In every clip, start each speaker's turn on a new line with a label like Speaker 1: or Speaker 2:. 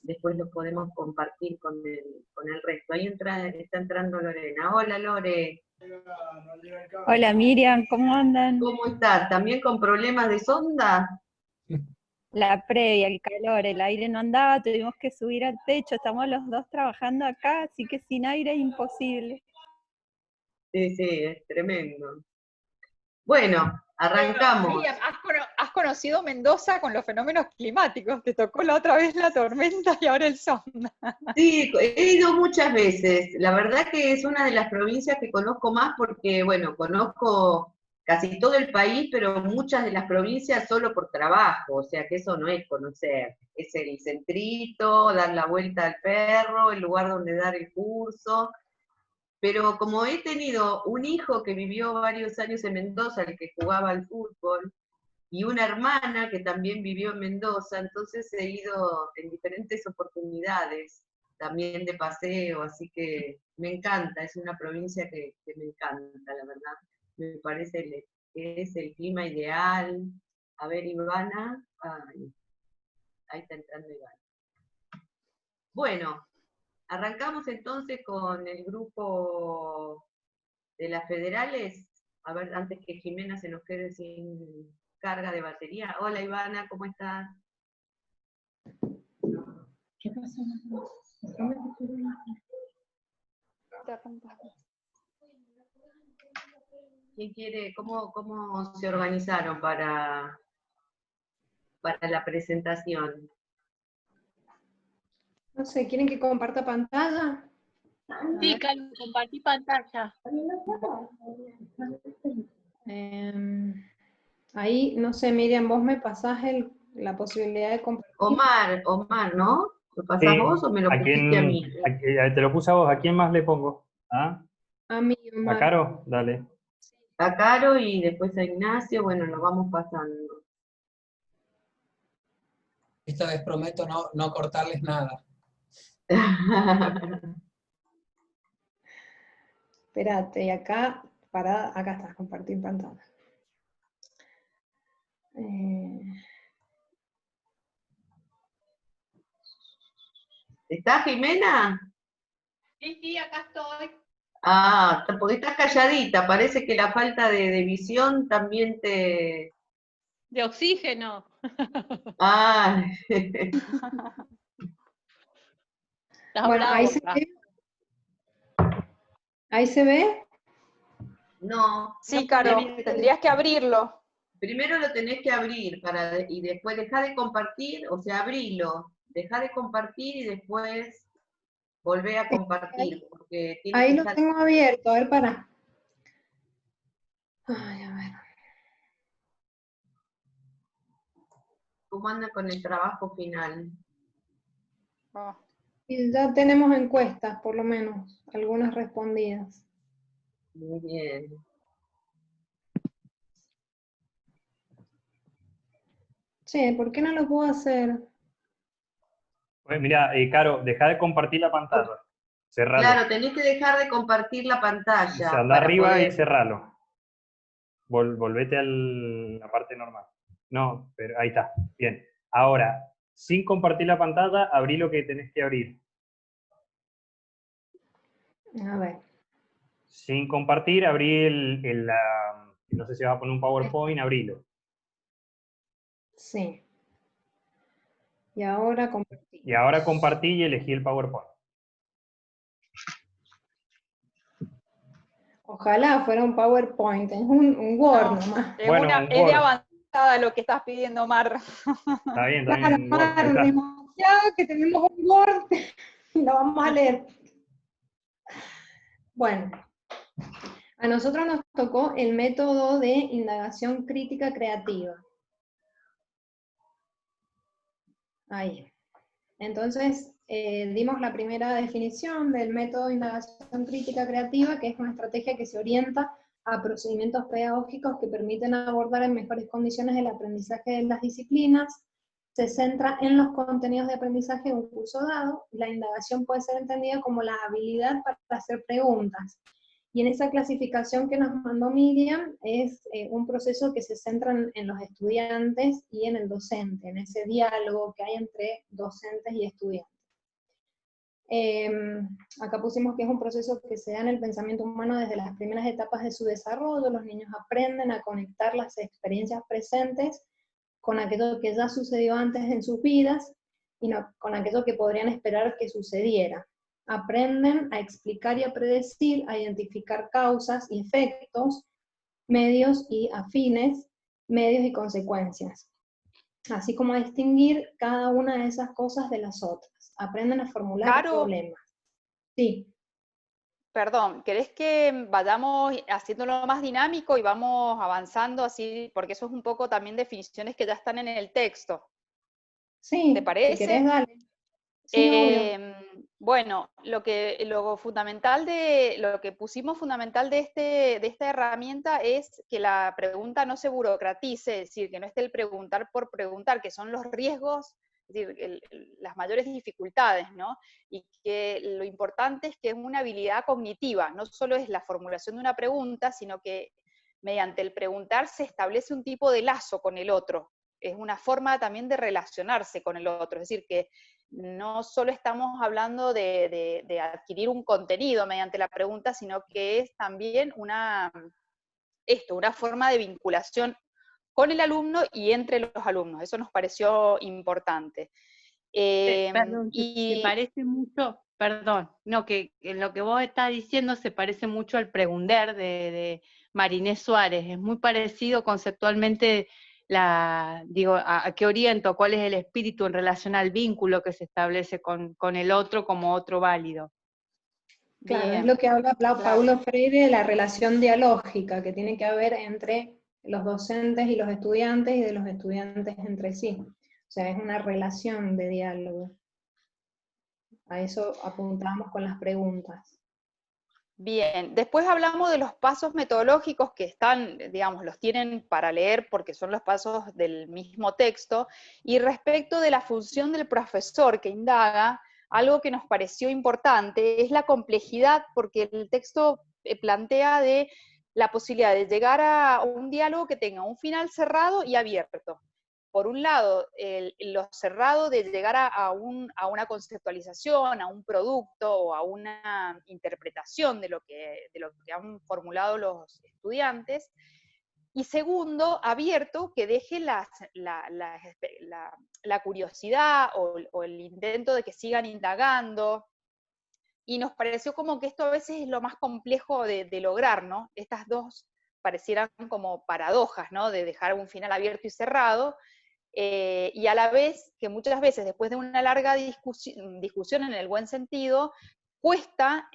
Speaker 1: después lo podemos compartir con el resto. Ahí está entrando Lorena. Hola Lore.
Speaker 2: Hola Miriam, ¿cómo andan?
Speaker 1: ¿Cómo estás? ¿También con problemas de sonda?
Speaker 2: La previa, el calor, el aire no andaba, tuvimos que subir al techo, estamos los dos trabajando acá, así que sin aire es imposible.
Speaker 1: Sí, sí, es tremendo. Bueno, arrancamos.
Speaker 3: Miriam, has conocido Mendoza con los fenómenos climáticos, te tocó la otra vez la tormenta y ahora el sonda.
Speaker 1: Sí, he ido muchas veces. La verdad que es una de las provincias que conozco más porque, bueno, conozco casi todo el país, pero muchas de las provincias solo por trabajo, o sea que eso no es conocer, es el centrito, dar la vuelta al perro, el lugar donde dar el curso. Pero como he tenido un hijo que vivió varios años en Mendoza, el que jugaba al fútbol, y una hermana que también vivió en Mendoza, entonces he ido en diferentes oportunidades, también de paseo, así que me encanta, es una provincia que me encanta, la verdad. Me parece que es el clima ideal. A ver, Ivana, ay, ahí está entrando Ivana. Bueno, arrancamos entonces con el grupo de las federales, a ver, antes que Jimena se nos quede sin carga de batería. Hola Ivana, ¿cómo estás?
Speaker 4: ¿Qué pasó?
Speaker 1: ¿Quién quiere, cómo se organizaron para la presentación?
Speaker 4: No sé, ¿quieren que comparta pantalla?
Speaker 5: Sí, Carlos, compartí pantalla.
Speaker 4: Ahí, no sé, Miriam, vos me pasás la posibilidad de compartir.
Speaker 1: Omar, ¿no? ¿Lo pasás vos o me lo pusiste a mí?
Speaker 6: Te lo puse a vos, ¿a quién más le pongo? ¿Ah?
Speaker 4: A mí,
Speaker 6: ¿A
Speaker 4: Omar.
Speaker 6: Caro? Dale.
Speaker 1: A Caro y después a Ignacio, bueno, nos vamos pasando.
Speaker 7: Esta vez prometo no cortarles nada.
Speaker 4: Espérate, y acá, acá está, compartir pantalla.
Speaker 1: ¿Está Jimena?
Speaker 5: Sí, acá estoy.
Speaker 1: Ah, porque estás calladita, parece que la falta de visión también te...
Speaker 5: De oxígeno.
Speaker 1: Ah.
Speaker 4: Bueno, ahí se ve. ¿Ahí se ve?
Speaker 1: No.
Speaker 3: Sí, Caro, tendrías que abrirlo.
Speaker 1: Primero lo tenés que abrir y después dejar de compartir, o sea, abrilo, deja de compartir y después volvé a compartir. Porque
Speaker 4: Ahí lo tengo abierto, a ver, para. Ay, a ver.
Speaker 1: ¿Cómo anda con el trabajo final?
Speaker 4: Y ya tenemos encuestas, por lo menos, algunas respondidas.
Speaker 1: Muy bien.
Speaker 4: Che, ¿por qué no lo puedo hacer?
Speaker 6: Pues mira, Caro, deja de compartir la pantalla. Cerralo.
Speaker 1: Claro, tenés que dejar de compartir la pantalla.
Speaker 6: O sea, anda arriba y cerralo. Volvete a la parte normal. No, pero ahí está. Bien. Ahora, sin compartir la pantalla, abrí lo que tenés que abrir.
Speaker 4: A ver.
Speaker 6: Sin compartir, abrí no sé si va a poner un PowerPoint, abrilo.
Speaker 4: Sí. Y ahora compartí.
Speaker 6: Y ahora compartí y elegí el PowerPoint.
Speaker 4: Ojalá fuera un PowerPoint, es un Word nomás.
Speaker 3: Bueno, es de avanzada lo que estás pidiendo, Mar.
Speaker 6: Está bien, está
Speaker 4: Claro,
Speaker 6: bien.
Speaker 4: Mar, demasiado que tenemos un Word y lo vamos a leer. Bueno, a nosotros nos tocó el método de indagación crítica creativa. Ahí. Entonces, dimos la primera definición del método de indagación crítica creativa, que es una estrategia que se orienta a procedimientos pedagógicos que permiten abordar en mejores condiciones el aprendizaje de las disciplinas, se centra en los contenidos de aprendizaje de un curso dado. La indagación puede ser entendida como la habilidad para hacer preguntas, Y en esa clasificación que nos mandó Miriam es un proceso que se centra en los estudiantes y en el docente, en ese diálogo que hay entre docentes y estudiantes. Acá pusimos que es un proceso que se da en el pensamiento humano desde las primeras etapas de su desarrollo. Los niños aprenden a conectar las experiencias presentes con aquello que ya sucedió antes en sus vidas y no con aquello que podrían esperar que sucediera. Aprenden a explicar y a predecir, a identificar causas y efectos, medios y afines, medios y consecuencias, así como a distinguir cada una de esas cosas de las otras. Aprenden a formular
Speaker 3: Caro,
Speaker 4: problemas. Sí.
Speaker 3: perdón, ¿querés que vayamos haciéndolo más dinámico y vamos avanzando así? Porque eso es un poco también definiciones que ya están en el texto.
Speaker 4: Sí,
Speaker 3: ¿Te parece?
Speaker 4: si querés, dale. Sí, obvio.
Speaker 3: Bueno, lo fundamental lo que pusimos fundamental de esta herramienta es que la pregunta no se burocratice, es decir, que no esté el preguntar por preguntar, que son los riesgos, es decir, las mayores dificultades, ¿no? Y que lo importante es que es una habilidad cognitiva, no solo es la formulación de una pregunta, sino que mediante el preguntar se establece un tipo de lazo con el otro, es una forma también de relacionarse con el otro, es decir, que no solo estamos hablando de adquirir un contenido mediante la pregunta, sino que es también una forma de vinculación con el alumno y entre los alumnos. Eso nos pareció importante.
Speaker 5: Perdón, se
Speaker 3: Y
Speaker 5: parece mucho, perdón, no, que en lo que vos estás diciendo se parece mucho al Pregunder de Marinés Suárez, es muy parecido conceptualmente, digo, a qué oriento, cuál es el espíritu en relación al vínculo que se establece con el otro como otro válido.
Speaker 4: claro, es
Speaker 3: bien,
Speaker 4: lo que habla
Speaker 3: claro.
Speaker 4: Paulo Freire de la relación dialógica que tiene que haber entre los docentes y los estudiantes y de los estudiantes entre sí. O sea, es una relación de diálogo. A eso apuntábamos con las preguntas.
Speaker 3: Bien, después hablamos de los pasos metodológicos que están, digamos, los tienen para leer porque son los pasos del mismo texto, y respecto de la función del profesor que indaga, algo que nos pareció importante es la complejidad, porque el texto plantea de la posibilidad de llegar a un diálogo que tenga un final cerrado y abierto. Por un lado, lo cerrado de llegar a una conceptualización, a un producto o a una interpretación de lo que han formulado los estudiantes, y segundo, abierto, que deje la curiosidad o el intento de que sigan indagando, y nos pareció como que esto a veces es lo más complejo de lograr, ¿no? Estas dos parecieran como paradojas, ¿no? De dejar un final abierto y cerrado, y a la vez que muchas veces después de una larga discusión en el buen sentido, cuesta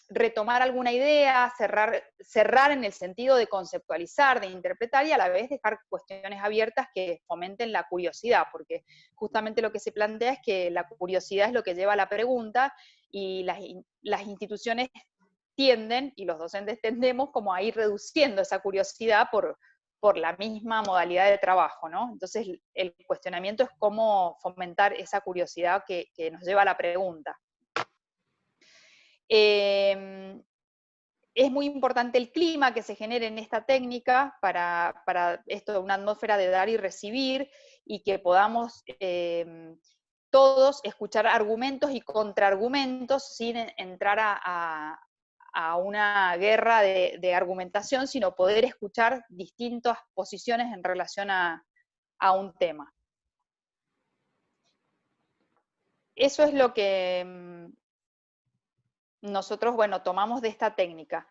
Speaker 3: retomar alguna idea, cerrar en el sentido de conceptualizar, de interpretar, y a la vez dejar cuestiones abiertas que fomenten la curiosidad, porque justamente lo que se plantea es que la curiosidad es lo que lleva a la pregunta, y las instituciones tienden, y los docentes tendemos como a ir reduciendo esa curiosidad por la misma modalidad de trabajo, ¿no? Entonces el cuestionamiento es cómo fomentar esa curiosidad que nos lleva a la pregunta. Es muy importante el clima que se genere en esta técnica para esto, una atmósfera de dar y recibir, y que podamos todos escuchar argumentos y contraargumentos sin entrar a una guerra de argumentación, sino poder escuchar distintas posiciones en relación a un tema. Eso es lo que nosotros, bueno, tomamos de esta técnica.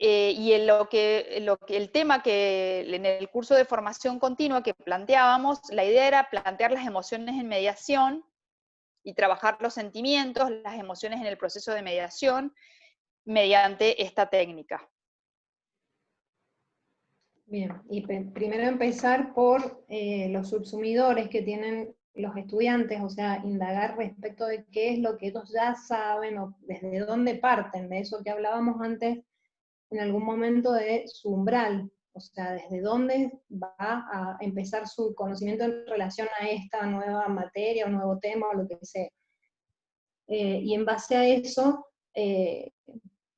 Speaker 3: Y el tema que en el curso de formación continua que planteábamos, la idea era plantear las emociones en mediación y trabajar los sentimientos, las emociones en el proceso de mediación mediante esta técnica.
Speaker 4: Bien, y primero empezar por los subsumidores que tienen los estudiantes, o sea, indagar respecto de qué es lo que ellos ya saben o desde dónde parten, de eso que hablábamos antes en algún momento de su umbral, o sea, desde dónde va a empezar su conocimiento en relación a esta nueva materia, o nuevo tema, o lo que sea. Y en base a eso,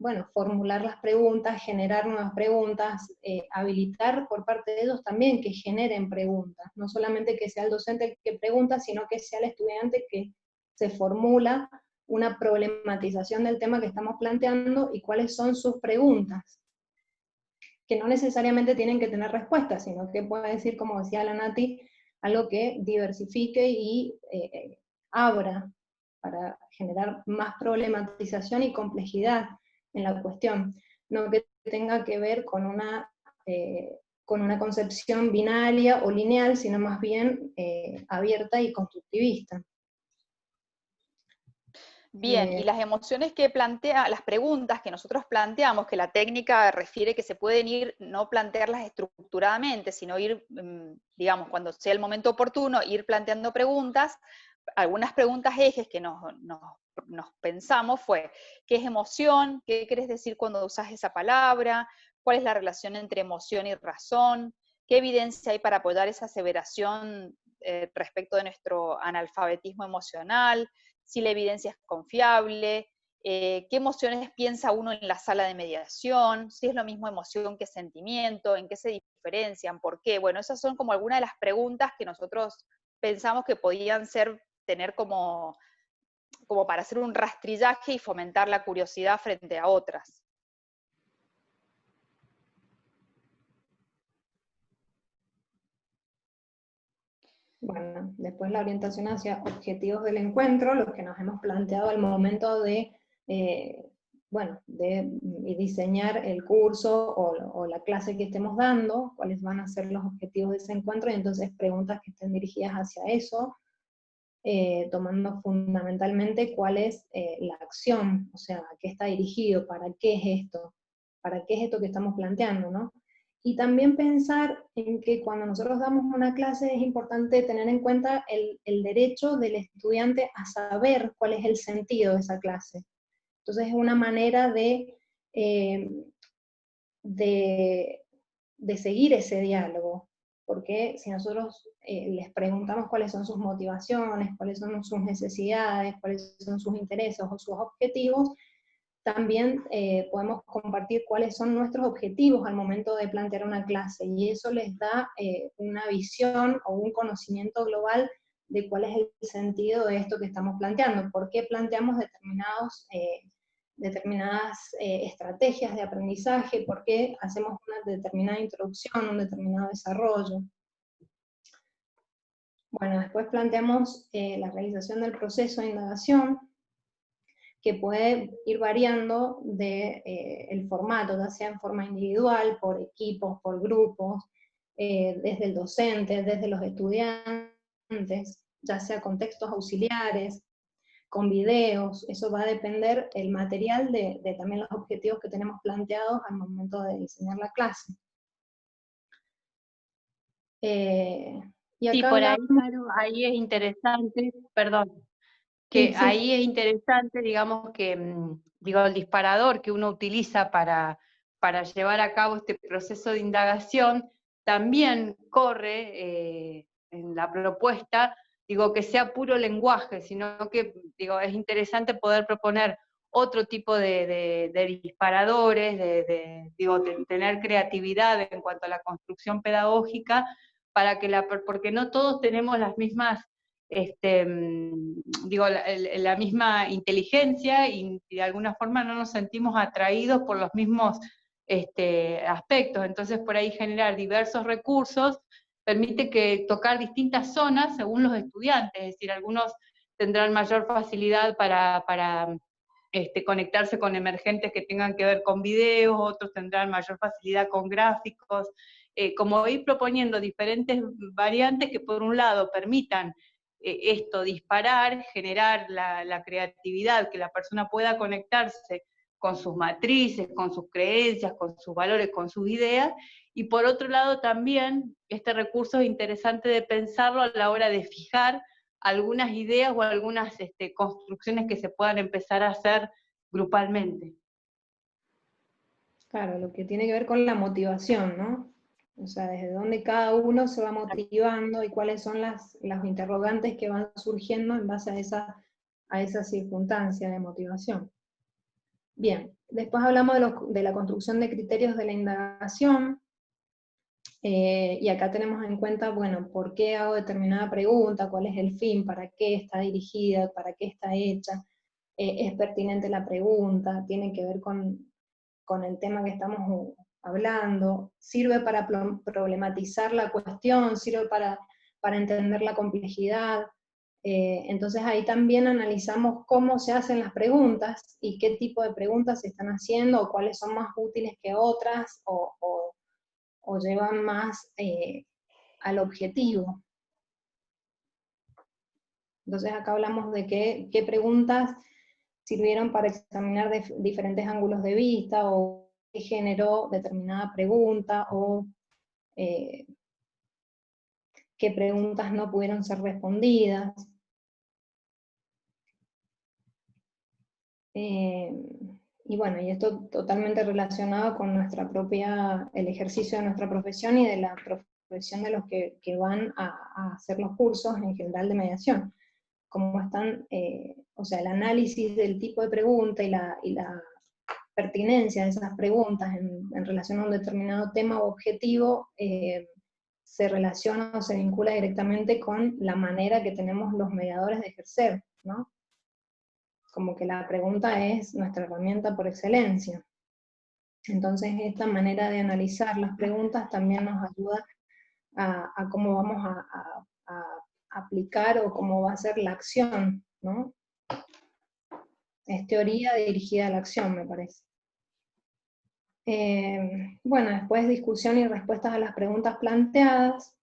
Speaker 4: bueno, formular las preguntas, generar nuevas preguntas, habilitar por parte de ellos también que generen preguntas, no solamente que sea el docente el que pregunta, sino que sea el estudiante que se formula una problematización del tema que estamos planteando y cuáles son sus preguntas, que no necesariamente tienen que tener respuestas, sino que puede decir, como decía la Nati, algo que diversifique y abra para generar más problematización y complejidad en la cuestión, no que tenga que ver con una concepción binaria o lineal, sino más bien abierta y constructivista.
Speaker 3: Bien, y las emociones que plantea, las preguntas que nosotros planteamos, que la técnica refiere que se pueden ir, no plantearlas estructuradamente, sino ir, digamos, cuando sea el momento oportuno, ir planteando preguntas. Algunas preguntas ejes que nos pensamos fue, ¿qué es emoción? ¿Qué querés decir cuando usas esa palabra? ¿Cuál es la relación entre emoción y razón? ¿Qué evidencia hay para apoyar esa aseveración respecto de nuestro analfabetismo emocional? Si la evidencia es confiable, qué emociones piensa uno en la sala de mediación, si es lo mismo emoción que sentimiento, en qué se diferencian, por qué. Bueno, esas son como algunas de las preguntas que nosotros pensamos que podían tener como para hacer un rastrillaje y fomentar la curiosidad frente a otras.
Speaker 4: Bueno, después la orientación hacia objetivos del encuentro, los que nos hemos planteado al momento de, de diseñar el curso o la clase que estemos dando, cuáles van a ser los objetivos de ese encuentro, y entonces preguntas que estén dirigidas hacia eso, tomando fundamentalmente cuál es la acción, o sea, a qué está dirigido, para qué es esto que estamos planteando, ¿no? Y también pensar en que cuando nosotros damos una clase es importante tener en cuenta el derecho del estudiante a saber cuál es el sentido de esa clase. Entonces es una manera de seguir ese diálogo, porque si nosotros les preguntamos cuáles son sus motivaciones, cuáles son sus necesidades, cuáles son sus intereses o sus objetivos, también podemos compartir cuáles son nuestros objetivos al momento de plantear una clase, y eso les da una visión o un conocimiento global de cuál es el sentido de esto que estamos planteando, por qué planteamos determinadas estrategias de aprendizaje, por qué hacemos una determinada introducción, un determinado desarrollo. Bueno, después planteamos la realización del proceso de indagación, que puede ir variando el formato, ya sea en forma individual, por equipos, por grupos, desde el docente, desde los estudiantes, ya sea con textos auxiliares, con videos. Eso va a depender el material de también los objetivos que tenemos planteados al momento de diseñar la clase. Y acá
Speaker 5: sí, por ahí, claro, ahí es interesante, perdón, que
Speaker 4: sí.
Speaker 5: ahí es interesante, digamos, que el disparador que uno utiliza para llevar a cabo este proceso de indagación también corre en la propuesta, que sea puro lenguaje, sino que es interesante poder proponer otro tipo de disparadores, tener creatividad en cuanto a la construcción pedagógica, porque no todos tenemos las mismas la misma inteligencia y de alguna forma no nos sentimos atraídos por los mismos aspectos. Entonces, por ahí generar diversos recursos permite tocar distintas zonas según los estudiantes, es decir, algunos tendrán mayor facilidad para conectarse con emergentes que tengan que ver con videos, otros tendrán mayor facilidad con gráficos, como ir proponiendo diferentes variantes que por un lado permitan disparar, generar la creatividad, que la persona pueda conectarse con sus matrices, con sus creencias, con sus valores, con sus ideas, y por otro lado también este recurso es interesante de pensarlo a la hora de fijar algunas ideas o algunas construcciones que se puedan empezar a hacer grupalmente.
Speaker 4: Claro, lo que tiene que ver con la motivación, ¿no? O sea, desde dónde cada uno se va motivando y cuáles son las interrogantes que van surgiendo en base a esa circunstancia de motivación. Bien, después hablamos de la construcción de criterios de la indagación, y acá tenemos en cuenta, bueno, por qué hago determinada pregunta, cuál es el fin, para qué está dirigida, para qué está hecha, es pertinente la pregunta, tiene que ver con el tema que estamos hablando, sirve para problematizar la cuestión, sirve para entender la complejidad. Entonces ahí también analizamos cómo se hacen las preguntas y qué tipo de preguntas se están haciendo, o cuáles son más útiles que otras, o llevan más al objetivo. Entonces acá hablamos de qué preguntas sirvieron para examinar diferentes ángulos de vista, o qué generó determinada pregunta, o qué preguntas no pudieron ser respondidas. Y bueno, y esto totalmente relacionado con el ejercicio de nuestra profesión y de la profesión de los que van a hacer los cursos en general de mediación. Cómo están, o sea, el análisis del tipo de pregunta y la pertinencia de esas preguntas en relación a un determinado tema o objetivo, se relaciona o se vincula directamente con la manera que tenemos los mediadores de ejercer, ¿no? Como que la pregunta es nuestra herramienta por excelencia. Entonces esta manera de analizar las preguntas también nos ayuda a cómo vamos a aplicar, o cómo va a ser la acción, ¿no? Es teoría dirigida a la acción, me parece. Bueno, después discusión y respuestas a las preguntas planteadas.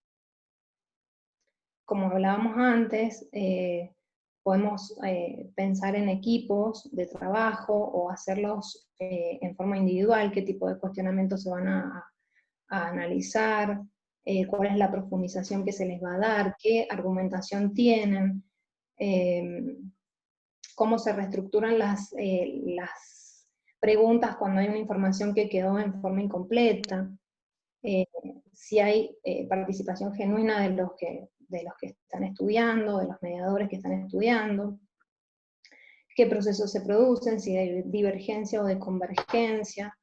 Speaker 4: Como hablábamos antes, podemos pensar en equipos de trabajo, o hacerlos en forma individual, qué tipo de cuestionamientos se van a analizar, cuál es la profundización que se les va a dar, qué argumentación tienen, cómo se reestructuran las preguntas cuando hay una información que quedó en forma incompleta, si hay participación genuina de los que están estudiando, de los mediadores que están estudiando, qué procesos se producen, si hay divergencia o de convergencia,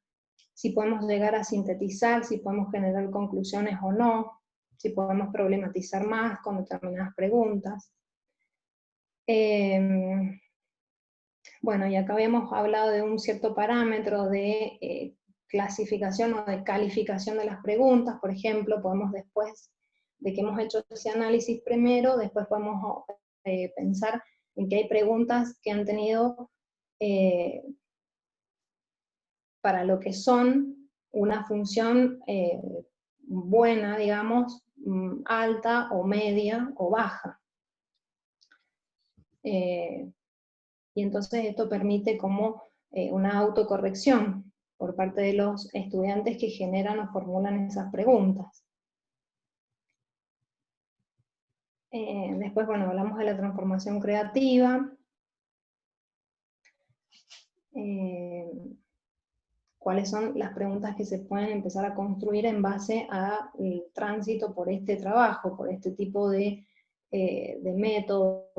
Speaker 4: si podemos llegar a sintetizar, si podemos generar conclusiones o no, si podemos problematizar más con determinadas preguntas. Bueno, y acá habíamos hablado de un cierto parámetro de clasificación o de calificación de las preguntas. Por ejemplo, podemos, después de que hemos hecho ese análisis primero, después podemos pensar en que hay preguntas que han tenido, para lo que son, una función buena, digamos, alta o media o baja. Y entonces esto permite como una autocorrección por parte de los estudiantes que generan o formulan esas preguntas. Después, bueno, hablamos de la transformación creativa. Cuáles son las preguntas que se pueden empezar a construir en base al tránsito por este trabajo, por este tipo de método,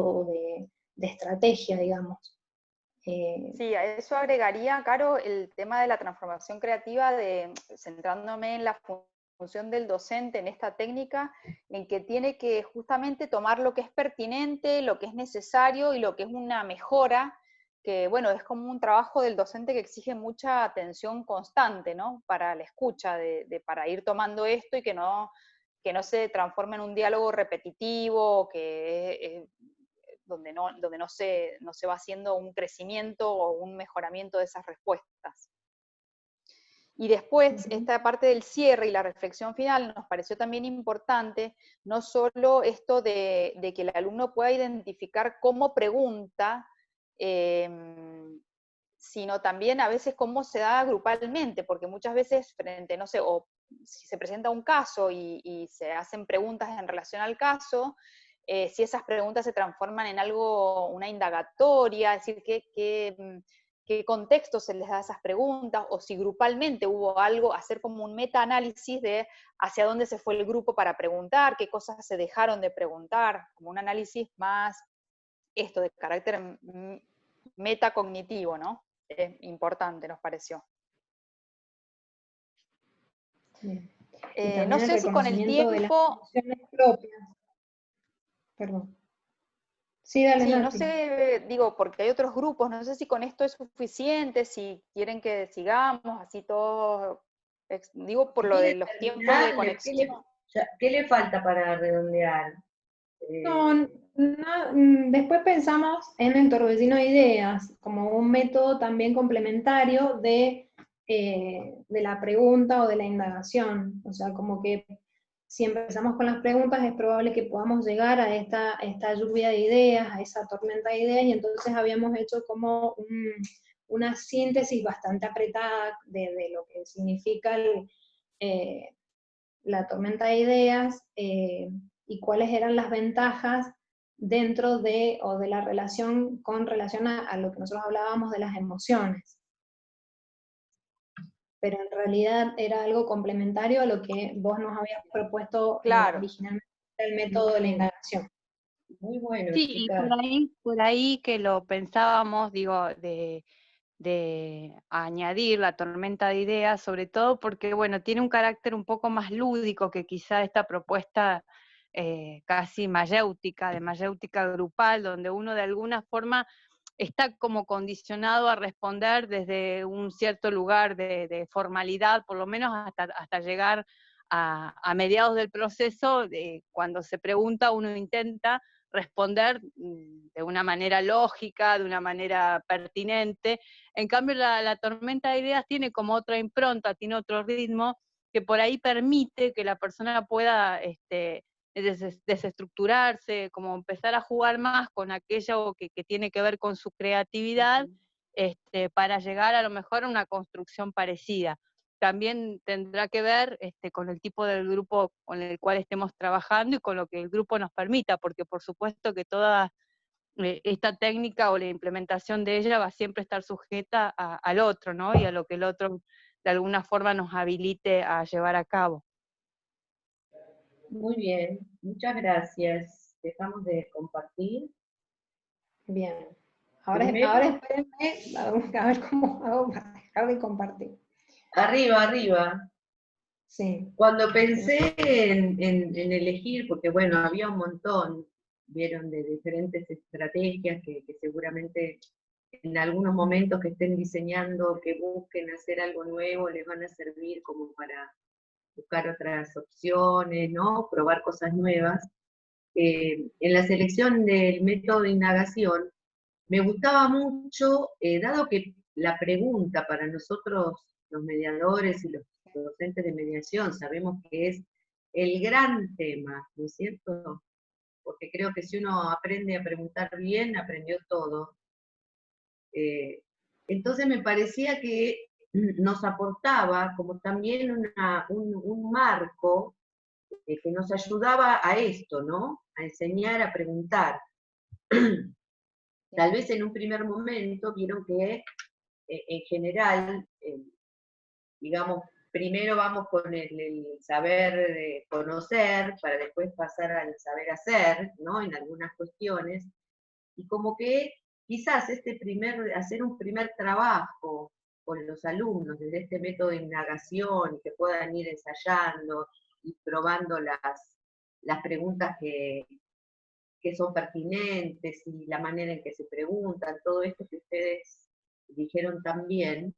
Speaker 4: de estrategia, digamos.
Speaker 3: Sí, a eso agregaría, Caro, el tema de la transformación creativa, centrándome en la función del docente en esta técnica, en que tiene que justamente tomar lo que es pertinente, lo que es necesario y lo que es una mejora, que bueno, es como un trabajo del docente que exige mucha atención constante, ¿no? Para la escucha, para ir tomando esto y que no se transforme en un diálogo repetitivo, donde no se va haciendo un crecimiento o un mejoramiento de esas respuestas. Y después, esta parte del cierre y la reflexión final nos pareció también importante, no solo esto de que el alumno pueda identificar cómo pregunta, sino también a veces cómo se da grupalmente, porque muchas veces frente, no sé, o si se presenta un caso y se hacen preguntas en relación al caso, si esas preguntas se transforman en algo, una indagatoria, es decir, qué contexto se les da a esas preguntas, o si grupalmente hubo algo, hacer como un metaanálisis de hacia dónde se fue el grupo para preguntar, qué cosas se dejaron de preguntar, como un análisis más de carácter metacognitivo, ¿no? importante, nos pareció.
Speaker 4: Bien.
Speaker 3: No sé si con el tiempo...
Speaker 4: de las emociones propias. Perdón. Sí, dale,
Speaker 3: Sí, no
Speaker 4: Nati.
Speaker 3: sé, digo, porque hay otros grupos, no sé si con esto es suficiente, si quieren que sigamos así todos, digo por lo de los tiempos de conexión.
Speaker 1: ¿Qué le falta para redondear?
Speaker 4: Después pensamos en el torbellino de ideas, como un método también complementario de la pregunta o de la indagación. O sea, como que si empezamos con las preguntas es probable que podamos llegar a esta lluvia de ideas, a esa tormenta de ideas, y entonces habíamos hecho como una síntesis bastante apretada de lo que significa la tormenta de ideas, y cuáles eran las ventajas dentro de, o de la relación con relación a lo que nosotros hablábamos de las emociones. Pero en realidad era algo complementario a lo que vos nos habías propuesto originalmente, el método de la indagación.
Speaker 1: Muy bueno,
Speaker 5: sí,
Speaker 1: chicas.
Speaker 5: y por ahí que lo pensábamos, digo, de añadir la tormenta de ideas, sobre todo porque, bueno, tiene un carácter un poco más lúdico que quizá esta propuesta casi mayéutica, de mayéutica grupal, donde uno de alguna forma está como condicionado a responder desde un cierto lugar de formalidad, por lo menos hasta llegar a mediados del proceso, cuando se pregunta uno intenta responder de una manera lógica, de una manera pertinente. En cambio, la tormenta de ideas tiene como otra impronta, tiene otro ritmo, que por ahí permite que la persona pueda desestructurarse, como empezar a jugar más con aquello que tiene que ver con su creatividad, para llegar a lo mejor a una construcción parecida. También tendrá que ver con el tipo del grupo con el cual estemos trabajando y con lo que el grupo nos permita, porque por supuesto que toda esta técnica o la implementación de ella va a siempre estar sujeta al otro, ¿no? Y a lo que el otro de alguna forma nos habilite a llevar a cabo.
Speaker 1: Muy bien, muchas gracias. Dejamos de compartir.
Speaker 4: Bien. Ahora espérenme a ver cómo hago para dejar de compartir.
Speaker 1: Arriba.
Speaker 4: Sí.
Speaker 1: Cuando pensé en elegir, porque bueno, había un montón, vieron, de diferentes estrategias que seguramente en algunos momentos que estén diseñando, que busquen hacer algo nuevo, les van a servir como para buscar otras opciones, ¿no? Probar cosas nuevas. En la selección del método de indagación, me gustaba mucho, dado que la pregunta para nosotros, los mediadores y los docentes de mediación, sabemos que es el gran tema, ¿no es cierto? Porque creo que si uno aprende a preguntar bien, aprendió todo. Entonces me parecía que nos aportaba como también un marco que nos ayudaba a esto, ¿no? A enseñar a preguntar. Tal vez en un primer momento vieron que en general, digamos, primero vamos con el saber conocer para después pasar al saber hacer, ¿no? En algunas cuestiones, y como que quizás hacer un primer trabajo con los alumnos desde este método de indagación, y que puedan ir ensayando y probando las preguntas que son pertinentes y la manera en que se preguntan, todo esto que ustedes dijeron también,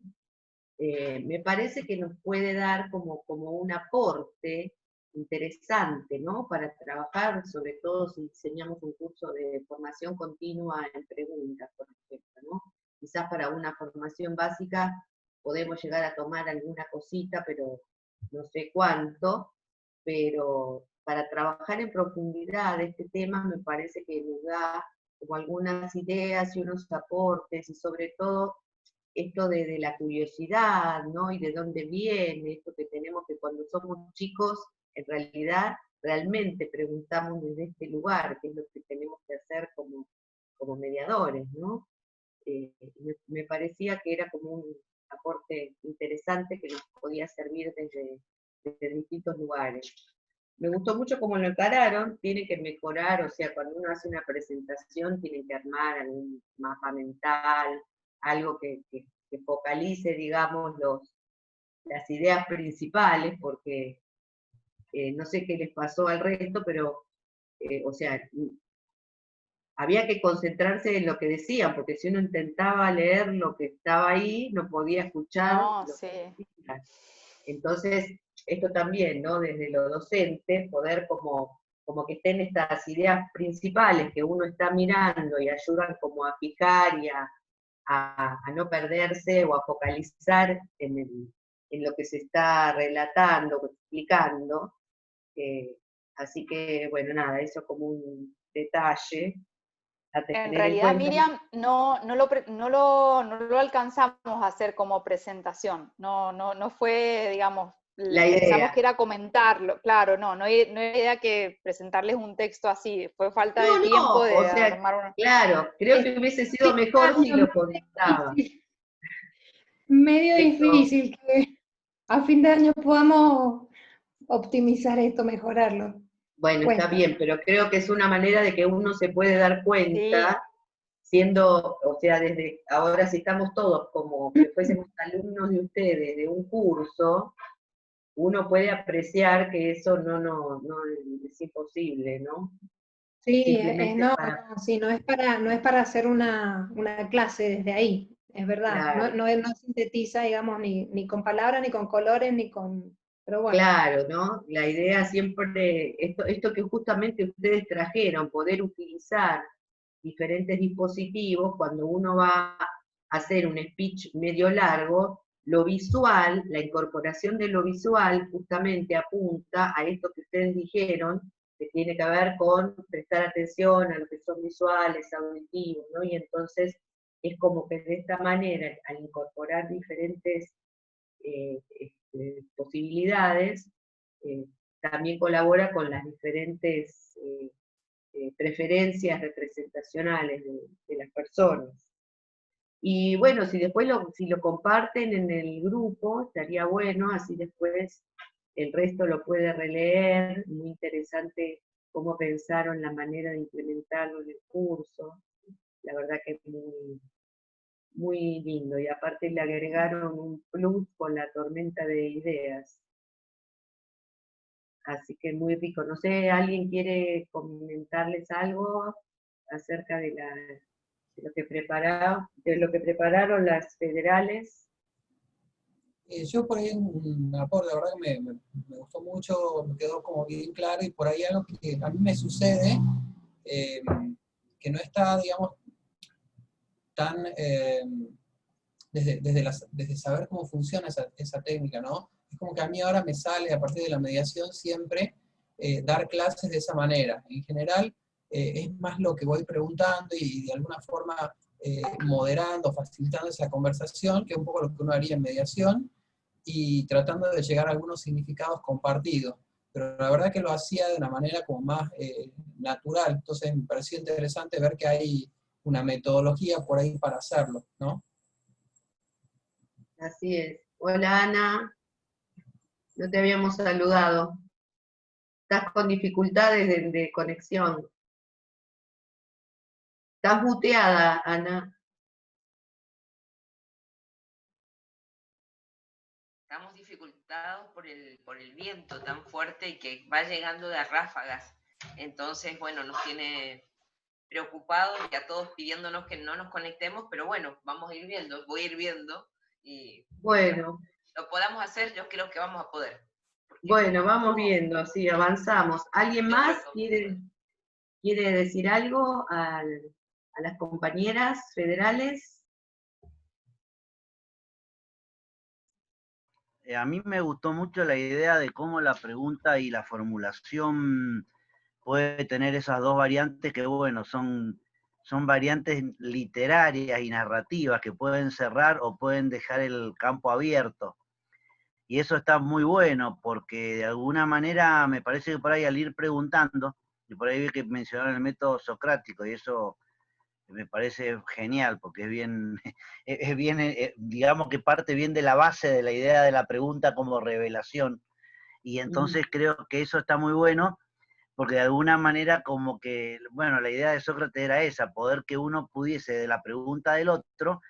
Speaker 1: me parece que nos puede dar como un aporte interesante, ¿no? Para trabajar, sobre todo si diseñamos un curso de formación continua en preguntas, por ejemplo, ¿no? Quizás para una formación básica podemos llegar a tomar alguna cosita, pero no sé cuánto, pero para trabajar en profundidad este tema me parece que nos da como algunas ideas y unos aportes, y sobre todo esto de la curiosidad, ¿no? Y de dónde viene, esto que tenemos que cuando somos chicos, en realidad, realmente preguntamos desde este lugar, qué es lo que tenemos que hacer como mediadores, ¿no? Me parecía que era como un aporte interesante que nos podía servir desde distintos lugares. Me gustó mucho cómo lo encararon, tienen que mejorar, o sea, cuando uno hace una presentación tienen que armar algún mapa mental, algo que focalice, digamos, las ideas principales, porque no sé qué les pasó al resto, pero, o sea, había que concentrarse en lo que decían, porque si uno intentaba leer lo que estaba ahí, no podía escuchar
Speaker 3: No,
Speaker 1: lo
Speaker 3: sí.
Speaker 1: que decían. Entonces, esto también, ¿no? Desde lo docente, poder como que estén estas ideas principales que uno está mirando y ayudan como a fijar y a no perderse o a focalizar en lo que se está relatando, o explicando. Así que, bueno, nada, eso como un detalle a
Speaker 3: En
Speaker 1: tener en
Speaker 3: realidad,
Speaker 1: cuenta.
Speaker 3: Miriam, no lo alcanzamos a hacer como presentación. No fue, digamos,
Speaker 1: La
Speaker 3: pensamos
Speaker 1: idea.
Speaker 3: que era comentarlo. Claro, no era idea que presentarles un texto así. Fue falta de
Speaker 1: No,
Speaker 3: tiempo
Speaker 1: no,
Speaker 3: de
Speaker 1: o sea,
Speaker 3: armar una.
Speaker 1: claro, creo que hubiese sido mejor si lo comentaba.
Speaker 4: Medio
Speaker 1: Esto,
Speaker 4: difícil que a fin de año podamos optimizar esto, mejorarlo.
Speaker 1: bueno, está
Speaker 4: Cuesta.
Speaker 1: bien, pero creo que es una manera de que uno se puede dar
Speaker 3: Sí,
Speaker 1: cuenta, siendo, o sea, desde ahora si estamos todos como que fuésemos alumnos de ustedes de un curso, uno puede apreciar que eso no es imposible, ¿no?
Speaker 4: Sí,
Speaker 1: Simplemente para,
Speaker 4: sí, no es para hacer una clase desde ahí, es verdad.
Speaker 1: claro,
Speaker 4: No sintetiza, digamos, ni con palabras, ni con colores, ni con. Pero bueno.
Speaker 1: claro, ¿no? La idea siempre, esto que justamente ustedes trajeron, poder utilizar diferentes dispositivos, cuando uno va a hacer un speech medio largo, lo visual, la incorporación de lo visual justamente apunta a esto que ustedes dijeron, que tiene que ver con prestar atención a lo que son visuales, auditivos, ¿no? Y entonces es como que de esta manera, al incorporar diferentes posibilidades, eh, también colabora con las diferentes preferencias representacionales de las personas. Y bueno, si después si lo comparten en el grupo, estaría bueno, así después el resto lo puede releer, muy interesante cómo pensaron la manera de implementarlo en el curso, la verdad que es muy lindo, y aparte le agregaron un plus con la tormenta de ideas, así que muy rico. No sé, ¿alguien quiere comentarles algo acerca de de lo que prepararon las federales?
Speaker 7: Yo por ahí un aporte, la verdad que me gustó mucho, me quedó como bien claro, y por ahí algo que a mí me sucede, eh, que no está, digamos, tan desde saber cómo funciona esa técnica, ¿no? Es como que a mí ahora me sale, a partir de la mediación, siempre dar clases de esa manera. En general, es más lo que voy preguntando y de alguna forma moderando, facilitando esa conversación, que es un poco lo que uno haría en mediación, y tratando de llegar a algunos significados compartidos. Pero la verdad que lo hacía de una manera como más natural. Entonces me pareció interesante ver que hay una metodología por ahí para hacerlo, ¿no?
Speaker 1: Así es. Hola Ana, no te habíamos saludado. Estás con dificultades de conexión. Estás muteada, Ana.
Speaker 8: Estamos dificultados por el viento tan fuerte y que va llegando de ráfagas. Entonces, bueno, nos tiene preocupados y a todos pidiéndonos que no nos conectemos, pero bueno, vamos a ir viendo, voy a ir viendo y
Speaker 1: Bueno,
Speaker 8: lo podamos hacer, yo creo que vamos a poder.
Speaker 1: bueno, vamos viendo, así avanzamos. ¿Alguien más
Speaker 8: quiere
Speaker 1: quiere decir algo a las compañeras federales?
Speaker 9: A mí me gustó mucho la idea de cómo la pregunta y la formulación puede tener esas dos variantes que, bueno, son variantes literarias y narrativas que pueden cerrar o pueden dejar el campo abierto. Y eso está muy bueno porque de alguna manera me parece que por ahí al ir preguntando, y por ahí vi que mencionaron el método socrático, y eso me parece genial, porque es bien, digamos que parte bien de la base de la idea de la pregunta como revelación. Y entonces creo que eso está muy bueno, porque de alguna manera como que, bueno, la idea de Sócrates era esa, poder que uno pudiese de la pregunta del otro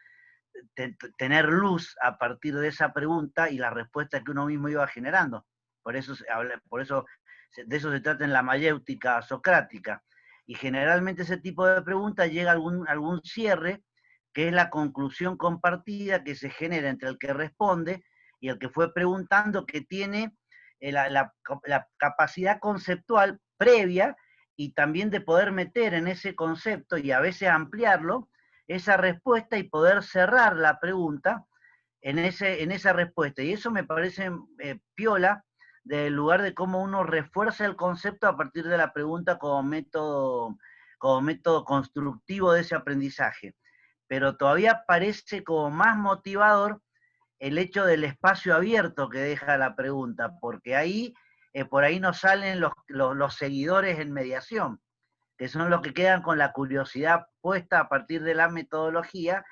Speaker 9: tener luz a partir de esa pregunta y la respuesta que uno mismo iba generando. Por eso de eso se trata en la mayéutica socrática. Y generalmente ese tipo de preguntas llega a algún cierre, que es la conclusión compartida que se genera entre el que responde y el que fue preguntando, que tiene la capacidad conceptual previa y también de poder meter en ese concepto y a veces ampliarlo, esa respuesta y poder cerrar la pregunta en esa respuesta. Y eso me parece piola, del lugar de cómo uno refuerza el concepto a partir de la pregunta como método constructivo de ese aprendizaje. Pero todavía parece como más motivador el hecho del espacio abierto que deja la pregunta, porque ahí, por ahí nos salen los seguidores en mediación, que son los que quedan con la curiosidad puesta a partir de la metodología,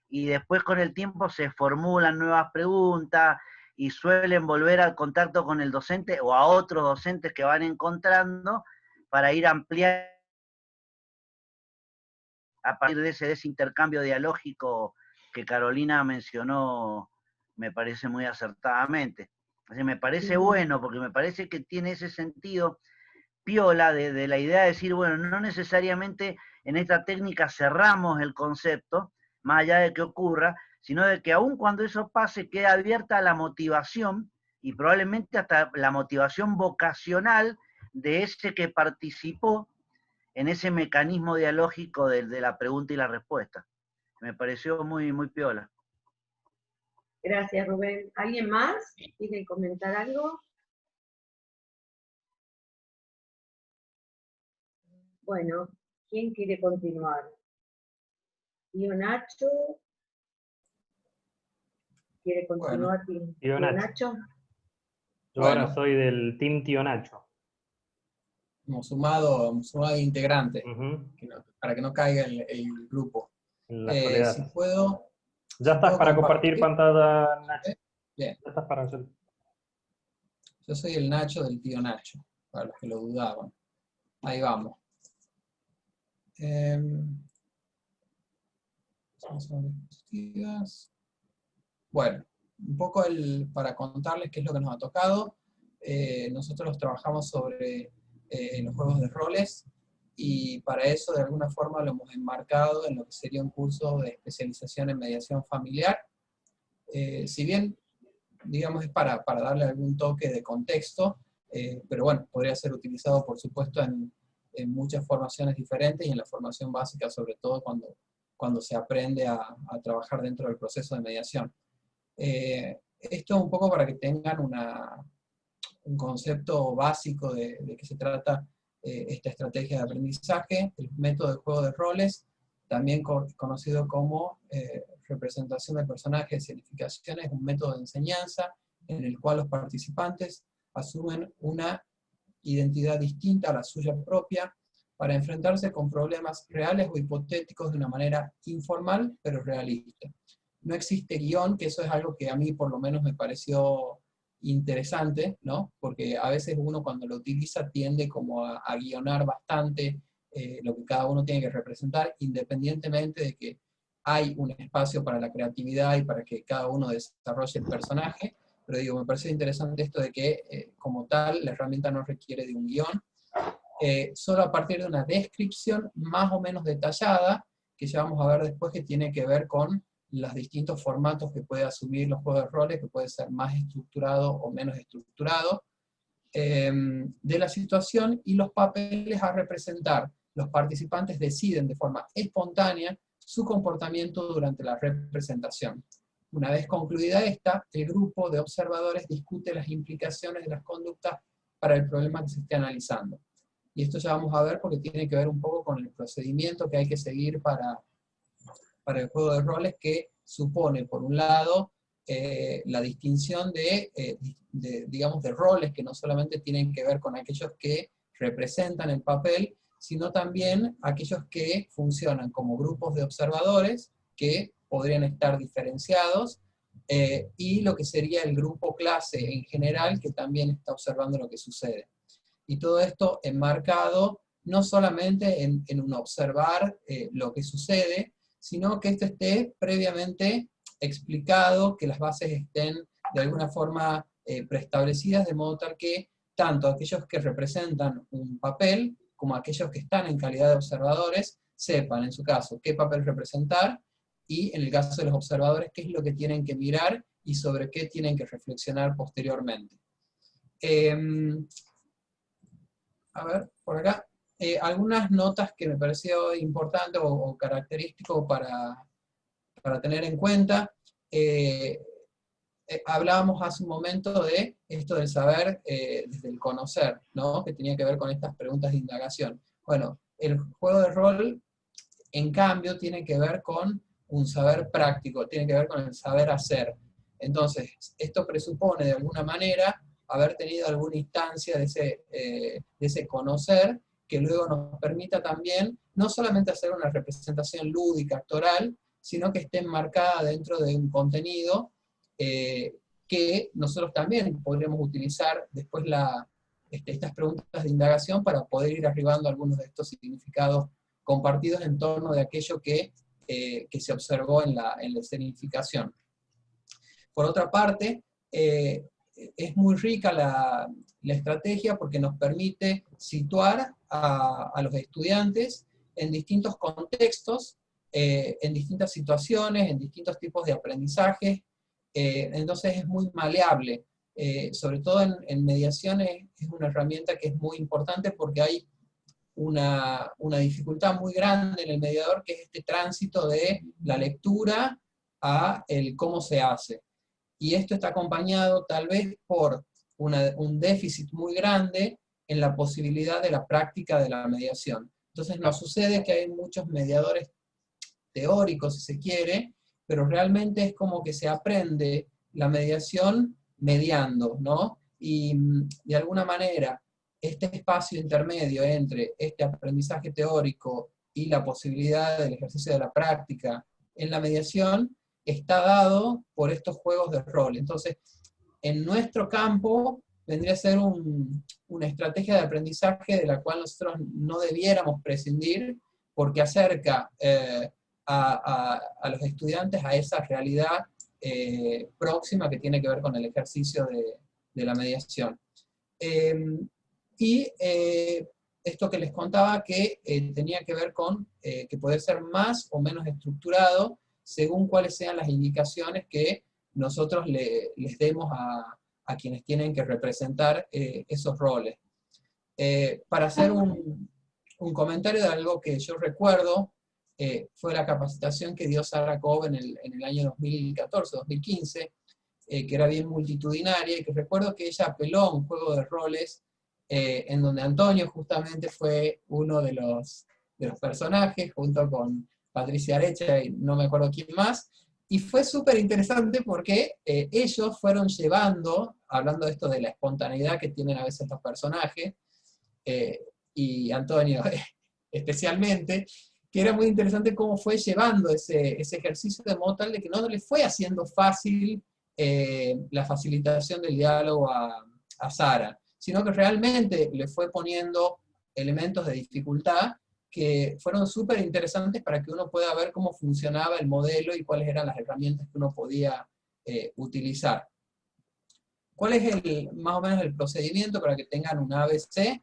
Speaker 9: y después con el tiempo se formulan nuevas preguntas, y suelen volver al contacto con el docente o a otros docentes que van encontrando para ir ampliando a partir de ese intercambio dialógico que Carolina mencionó, me parece muy acertadamente. Así me parece bueno, porque me parece que tiene ese sentido piola de la idea de decir, bueno, no necesariamente en esta técnica cerramos el concepto, más allá de que ocurra, sino de que aun cuando eso pase, queda abierta la motivación, y probablemente hasta la motivación vocacional de ese que participó en ese mecanismo dialógico de la pregunta y la respuesta. Me pareció muy, muy piola.
Speaker 1: Gracias, Rubén. ¿Alguien más quiere comentar algo? Bueno, ¿quién quiere continuar? ¿Tío Nacho? ¿Quiere continuar,
Speaker 6: Tío
Speaker 1: Nacho?
Speaker 6: Yo ahora soy del Team Tío Nacho.
Speaker 7: Hemos sumado integrantes, para que no caiga el grupo.
Speaker 6: En la soledad.
Speaker 7: Si puedo...
Speaker 6: Ya estás para compartir pantalla, Nacho.
Speaker 7: Bien.
Speaker 6: Ya estás para hacer.
Speaker 7: Yo soy el Nacho del Tío Nacho, para los que lo dudaban. Ahí vamos. Bueno, un poco para contarles qué es lo que nos ha tocado. Nosotros trabajamos sobre los juegos de roles, y para eso de alguna forma lo hemos enmarcado en lo que sería un curso de especialización en mediación familiar. Si bien, digamos, es para darle algún toque de contexto, pero bueno, podría ser utilizado por supuesto en muchas formaciones diferentes, y en la formación básica sobre todo cuando se aprende a trabajar dentro del proceso de mediación. Esto un poco para que tengan un concepto básico de qué se trata esta estrategia de aprendizaje, el método de juego de roles, también conocido como representación de personajes, escenificaciones, un método de enseñanza en el cual los participantes asumen una identidad distinta a la suya propia para enfrentarse con problemas reales o hipotéticos de una manera informal pero realista. No existe guión, que eso es algo que a mí por lo menos me pareció interesante, ¿no? Porque a veces uno cuando lo utiliza tiende como a guionar bastante lo que cada uno tiene que representar, independientemente de que hay un espacio para la creatividad y para que cada uno desarrolle el personaje. Pero digo, me parece interesante esto de que como tal la herramienta no requiere de un guión, solo a partir de una descripción más o menos detallada, que ya vamos a ver después, que tiene que ver con los distintos formatos que puede asumir los juegos de roles, que puede ser más estructurado o menos estructurado, de la situación y los papeles a representar. Los participantes deciden de forma espontánea su comportamiento durante la representación. Una vez concluida esta, el grupo de observadores discute las implicaciones de las conductas para el problema que se esté analizando. Y esto ya vamos a ver porque tiene que ver un poco con el procedimiento que hay que seguir para el juego de roles, que supone, por un lado, la distinción digamos, de roles que no solamente tienen que ver con aquellos que representan el papel, sino también aquellos que funcionan como grupos de observadores, que podrían estar diferenciados, y lo que sería el grupo clase en general, que también está observando lo que sucede. Y todo esto enmarcado no solamente en un observar lo que sucede, sino que esto esté previamente explicado, que las bases estén de alguna forma preestablecidas, de modo tal que tanto aquellos que representan un papel, como aquellos que están en calidad de observadores, sepan, en su caso, qué papel representar, y en el caso de los observadores, qué es lo que tienen que mirar, y sobre qué tienen que reflexionar posteriormente. A ver, por acá, algunas notas que me pareció importante o característico para tener en cuenta. Hablábamos hace un momento de esto del saber desde el conocer, ¿no? Que tenía que ver con estas preguntas de indagación. Bueno, el juego de rol, en cambio, tiene que ver con un saber práctico, tiene que ver con el saber hacer. Entonces, esto presupone de alguna manera haber tenido alguna instancia de ese conocer, que luego nos permita también no solamente hacer una representación lúdica, actoral, sino que esté enmarcada dentro de un contenido que nosotros también podríamos utilizar después estas preguntas de indagación para poder ir arribando a algunos de estos significados compartidos en torno de aquello que se observó en la escenificación. Por otra parte, es muy rica la estrategia porque nos permite situar a los estudiantes en distintos contextos, en distintas situaciones, en distintos tipos de aprendizaje. Entonces es muy maleable. Sobre todo en mediaciones es una herramienta que es muy importante porque hay una dificultad muy grande en el mediador, que es este tránsito de la lectura a el cómo se hace. Y esto está acompañado tal vez por un déficit muy grande en la posibilidad de la práctica de la mediación. Entonces nos sucede que hay muchos mediadores teóricos, si se quiere, pero realmente es como que se aprende la mediación mediando, ¿no? Y de alguna manera, este espacio intermedio entre este aprendizaje teórico y la posibilidad del ejercicio de la práctica en la mediación está dado por estos juegos de rol. Entonces, en nuestro campo vendría a ser una estrategia de aprendizaje de la cual nosotros no debiéramos prescindir, porque acerca a los estudiantes a esa realidad próxima que tiene que ver con el ejercicio de la mediación. Esto que les contaba que tenía que ver con que puede ser más o menos estructurado según cuáles sean las indicaciones que nosotros les demos a quienes tienen que representar esos roles. Para hacer un comentario de algo que yo recuerdo, fue la capacitación que dio Sara Cobb en el año 2014-2015, que era bien multitudinaria, y que recuerdo que ella apeló a un juego de roles en donde Antonio justamente fue uno de los personajes, junto con Patricia Arecha y no me acuerdo quién más, y fue súper interesante porque ellos fueron llevando, hablando de esto de la espontaneidad que tienen a veces los personajes, y Antonio especialmente, que era muy interesante cómo fue llevando ese ejercicio de modo tal de que no le fue haciendo fácil la facilitación del diálogo a Sara, sino que realmente le fue poniendo elementos de dificultad que fueron súper interesantes para que uno pueda ver cómo funcionaba el modelo y cuáles eran las herramientas que uno podía utilizar. ¿Cuál es más o menos el procedimiento para que tengan un ABC?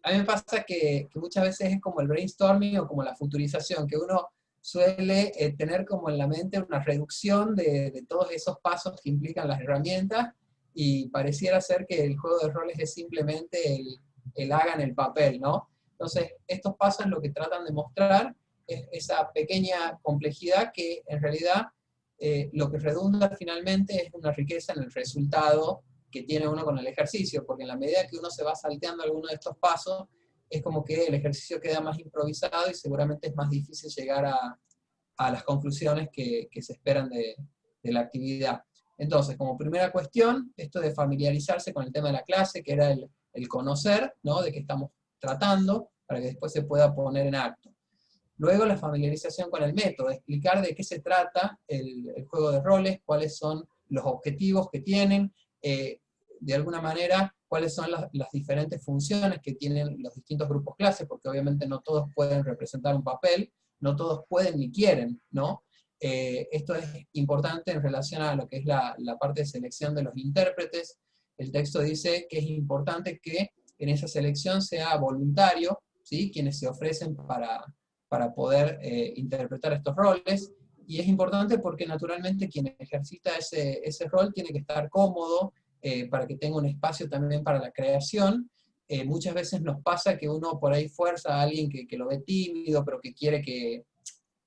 Speaker 7: A mí me pasa que muchas veces es como el brainstorming o como la futurización, que uno suele tener como en la mente una reducción de todos esos pasos que implican las herramientas, y pareciera ser que el juego de roles es simplemente el hagan el papel, ¿no? Entonces, estos pasos lo que tratan de mostrar es esa pequeña complejidad que en realidad lo que redunda finalmente es una riqueza en el resultado que tiene uno con el ejercicio, porque en la medida que uno se va salteando alguno de estos pasos, es como que el ejercicio queda más improvisado y seguramente es más difícil llegar a las conclusiones que se esperan de la actividad. Entonces, como primera cuestión, esto de familiarizarse con el tema de la clase, que era el conocer, ¿no?, de qué estamos tratando, para que después se pueda poner en acto. Luego la familiarización con el método, explicar de qué se trata el juego de roles, cuáles son los objetivos que tienen, de alguna manera, cuáles son las diferentes funciones que tienen los distintos grupos clase, porque obviamente no todos pueden representar un papel, no todos pueden ni quieren, ¿no? Esto es importante en relación a lo que es la parte de selección de los intérpretes. El texto dice que es importante que en esa selección sea voluntario, ¿sí? Quienes se ofrecen para poder interpretar estos roles, y es importante porque naturalmente quien ejercita ese rol tiene que estar cómodo, para que tenga un espacio también para la creación. Muchas veces nos pasa que uno por ahí fuerza a alguien que lo ve tímido, pero que quiere que,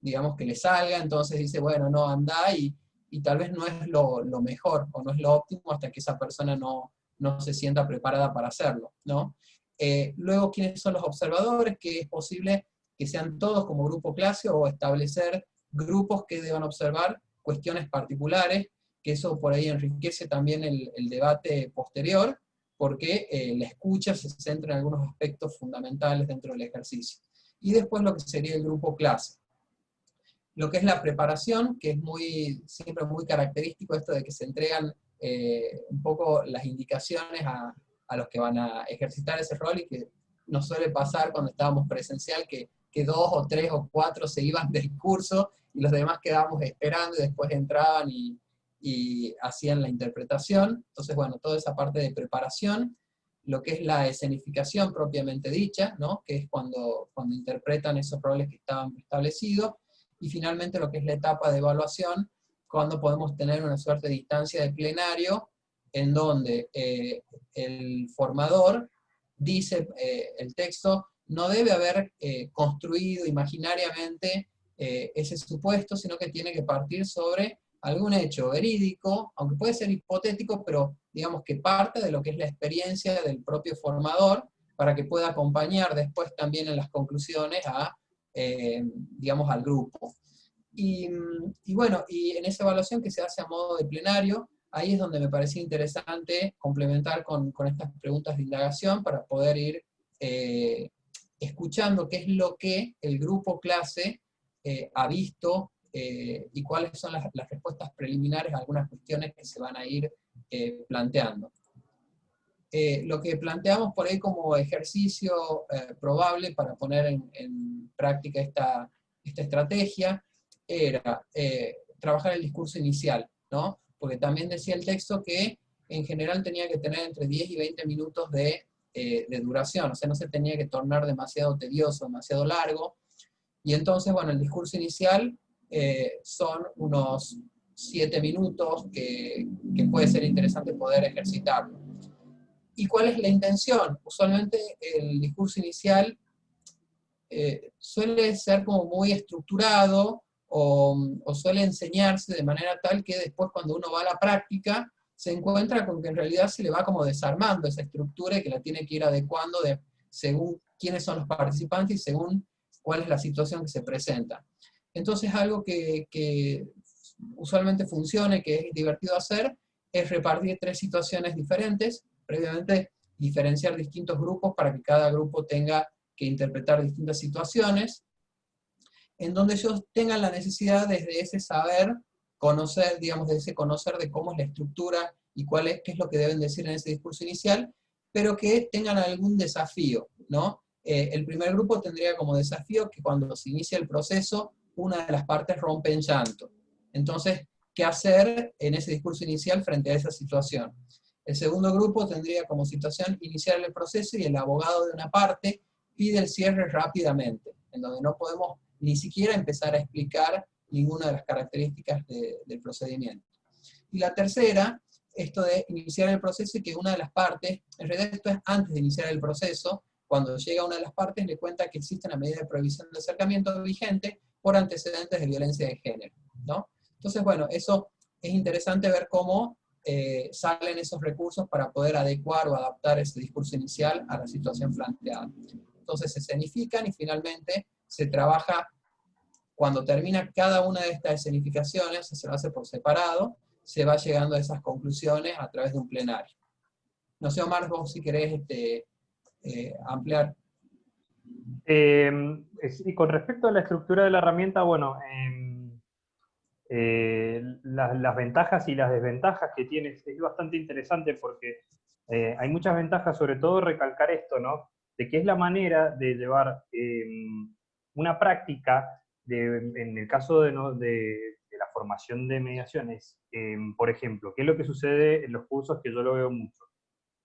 Speaker 7: digamos, que le salga, entonces dice, bueno, no, anda, y tal vez no es lo mejor, o no es lo óptimo hasta que esa persona no se sienta preparada para hacerlo, ¿no? Luego, ¿quiénes son los observadores? Que es posible que sean todos como grupo clase, o establecer grupos que deban observar cuestiones particulares, que eso por ahí enriquece también el debate posterior, porque la escucha se centra en algunos aspectos fundamentales dentro del ejercicio. Y después lo que sería el grupo clase. Lo que es la preparación, que es siempre muy característico esto de que se entregan un poco las indicaciones a los que van a ejercitar ese rol, y que nos suele pasar cuando estábamos presencial, que 2 o 3 o 4 se iban del curso, y los demás quedábamos esperando, y después entraban y hacían la interpretación. Entonces, bueno, toda esa parte de preparación, lo que es la escenificación propiamente dicha, ¿no? Que es cuando interpretan esos roles que estaban establecidos, y finalmente lo que es la etapa de evaluación, cuando podemos tener una suerte de instancia de plenario, en donde el formador dice, el texto no debe haber construido imaginariamente ese supuesto, sino que tiene que partir sobre algún hecho verídico, aunque puede ser hipotético, pero digamos que parte de lo que es la experiencia del propio formador, para que pueda acompañar después también en las conclusiones digamos, al grupo. Y bueno, y en esa evaluación que se hace a modo de plenario, ahí es donde me parecía interesante complementar con estas preguntas de indagación, para poder ir escuchando qué es lo que el grupo clase ha visto, y cuáles son las respuestas preliminares a algunas cuestiones que se van a ir planteando. Lo que planteamos por ahí como ejercicio probable para poner en práctica esta estrategia era trabajar el discurso inicial, ¿no? Porque también decía el texto que en general tenía que tener entre 10 y 20 minutos de duración, o sea, no se tenía que tornar demasiado tedioso, demasiado largo. Y entonces, bueno, el discurso inicial son unos 7 minutos que puede ser interesante poder ejercitarlo. ¿Y cuál es la intención? Usualmente el discurso inicial suele ser como muy estructurado, o suele enseñarse de manera tal que después, cuando uno va a la práctica, se encuentra con que en realidad se le va como desarmando esa estructura, y que la tiene que ir adecuando según quiénes son los participantes y según cuál es la situación que se presenta. Entonces, algo que usualmente funciona y que es divertido hacer, es repartir 3 situaciones diferentes, previamente diferenciar distintos grupos para que cada grupo tenga que interpretar distintas situaciones, en donde ellos tengan la necesidad desde ese saber, conocer, digamos, de ese conocer de cómo es la estructura y qué es lo que deben decir en ese discurso inicial, pero que tengan algún desafío, ¿no? El primer grupo tendría como desafío que cuando se inicia el proceso, una de las partes rompe en llanto. Entonces, ¿qué hacer en ese discurso inicial frente a esa situación? El segundo grupo tendría como situación iniciar el proceso, y el abogado de una parte pide el cierre rápidamente, en donde no podemos ni siquiera empezar a explicar ninguna de las características del procedimiento. Y la tercera, esto de iniciar el proceso, y que una de las partes, en realidad esto es antes de iniciar el proceso, cuando llega una de las partes le cuenta que existe una medida de prohibición de acercamiento vigente por antecedentes de violencia de género, ¿no? Entonces, bueno, eso es interesante ver cómo salen esos recursos para poder adecuar o adaptar ese discurso inicial a la situación planteada. Entonces se escenifican, y finalmente se trabaja, cuando termina cada una de estas escenificaciones, se lo hace por separado, se va llegando a esas conclusiones a través de un plenario. No sé, Omar, vos si querés ampliar.
Speaker 6: Y con respecto a la estructura de la herramienta, bueno, las ventajas y las desventajas que tiene es bastante interesante, porque hay muchas ventajas, sobre todo recalcar esto, ¿no? De que es la manera de llevar una práctica en el caso de la formación de mediaciones, por ejemplo, ¿qué es lo que sucede en los cursos que yo lo veo mucho?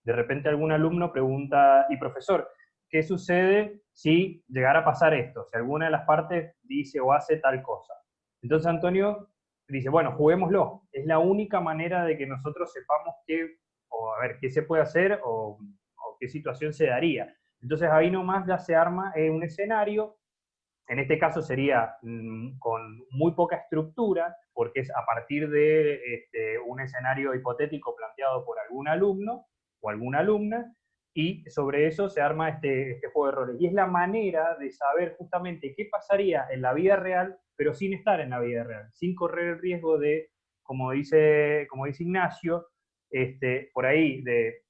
Speaker 6: De repente algún alumno pregunta, y profesor, ¿qué sucede si llegara a pasar esto? Si alguna de las partes dice o hace tal cosa. Entonces Antonio dice, bueno, juguémoslo. Es la única manera de que nosotros sepamos qué se puede hacer o qué situación se daría. Entonces ahí nomás ya se arma un escenario. En este caso sería con muy poca estructura, porque es a partir de un escenario hipotético planteado por algún alumno o alguna alumna, y sobre eso se arma este juego de roles. Y es la manera de saber justamente qué pasaría en la vida real, pero sin estar en la vida real, sin correr el riesgo de, como dice Ignacio, por ahí, de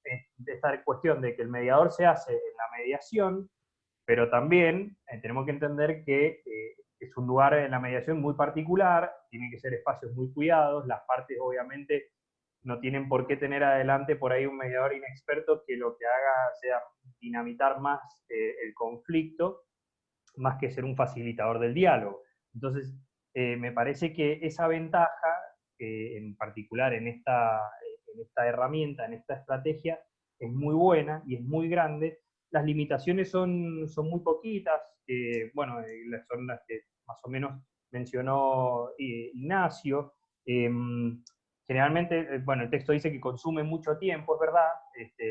Speaker 6: esta cuestión de que el mediador se hace en la mediación, pero también tenemos que entender que es un lugar en la mediación muy particular, tienen que ser espacios muy cuidados, las partes obviamente no tienen por qué tener adelante por ahí un mediador inexperto que lo que haga sea dinamitar más el conflicto, más que ser un facilitador del diálogo. Entonces, me parece que esa ventaja, en particular en esta herramienta, en esta estrategia, es muy buena y es muy grande. Las limitaciones son muy poquitas, bueno, son las que más o menos mencionó Ignacio. Generalmente, bueno, el texto dice que consume mucho tiempo, es verdad,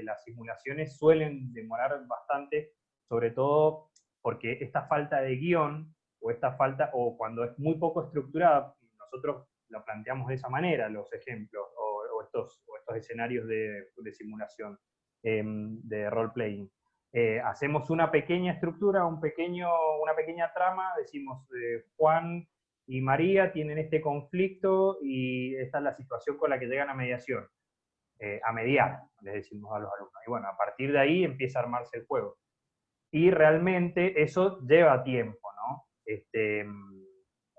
Speaker 6: las simulaciones suelen demorar bastante, sobre todo porque esta falta de guión, o cuando es muy poco estructurada, nosotros lo planteamos de esa manera, los ejemplos, o estos escenarios de simulación, de role-playing. Hacemos una pequeña estructura, una pequeña trama, decimos, Juan y María tienen este conflicto y esta es la situación con la que llegan a mediación, a mediar, les decimos a los alumnos. Y bueno, a partir de ahí empieza a armarse el juego. Y realmente eso lleva tiempo, ¿no?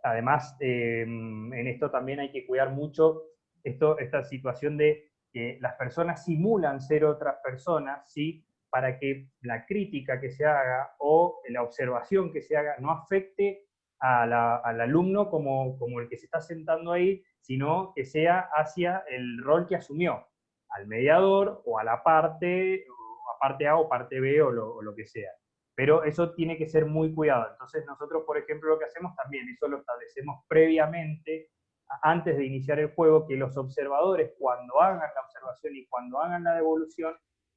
Speaker 6: Además, en esto también hay que cuidar mucho esta situación de que las personas simulan ser otras personas, ¿sí? Para que la crítica que se haga o la observación que se haga no afecte al alumno como el que se está sentando ahí, sino que sea hacia el rol que asumió, al mediador o a la parte, o a parte A o parte B o lo que sea. Pero eso tiene que ser muy cuidado. Entonces nosotros, por ejemplo, lo que hacemos también, eso lo establecemos previamente, antes de iniciar el juego, que los observadores, cuando hagan la observación y cuando hagan la devolución,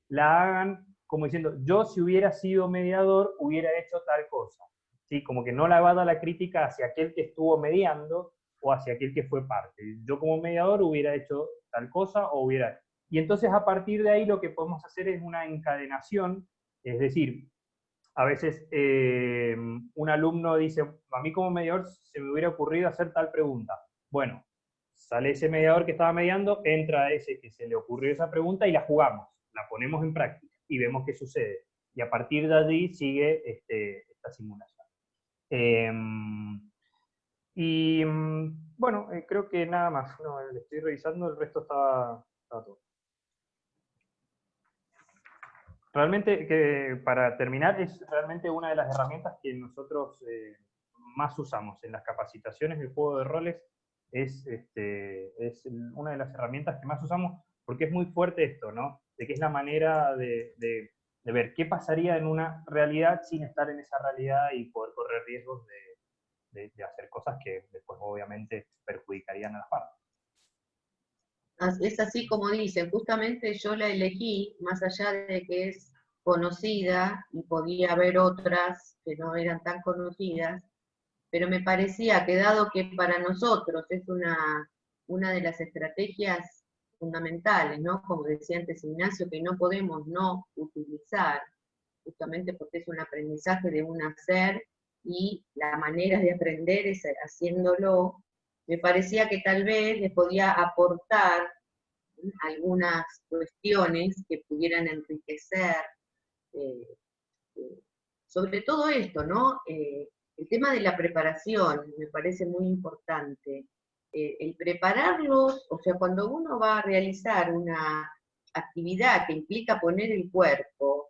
Speaker 6: la hagan como diciendo, yo si hubiera sido mediador, hubiera hecho tal cosa. ¿Sí? Como que no la va a dar la crítica hacia aquel que estuvo mediando o hacia aquel que fue parte. Yo como mediador hubiera hecho tal cosa o hubiera... Y entonces a partir de ahí lo que podemos hacer es una encadenación, es decir, a veces un alumno dice, a mí como mediador se me hubiera ocurrido hacer tal pregunta. Bueno, sale ese mediador que estaba mediando, entra ese que se le ocurrió esa pregunta y la jugamos, la ponemos en práctica y vemos qué sucede. Y a partir de allí sigue esta simulación. Bueno, creo que nada más. No, le estoy revisando, el resto estaba todo. Realmente, para terminar, es realmente una de las herramientas que nosotros más usamos en las capacitaciones. El juego de roles es una de las herramientas que más usamos, porque es muy fuerte esto, ¿no? De que es la manera de ver qué pasaría en una realidad sin estar en esa realidad y poder correr riesgos de hacer cosas que después obviamente perjudicarían a las partes.
Speaker 1: Es así como dicen, justamente yo la elegí, más allá de que es conocida, y podía haber otras que no eran tan conocidas, pero me parecía que dado que para nosotros es una de las estrategias fundamentales, ¿no? Como decía antes Ignacio, que no podemos no utilizar, justamente porque es un aprendizaje de un hacer, y la manera de aprender es haciéndolo. Me parecía que tal vez les podía aportar algunas cuestiones que pudieran enriquecer, sobre todo esto, ¿no? El tema de la preparación me parece muy importante. El prepararlos, o sea, cuando uno va a realizar una actividad que implica poner el cuerpo,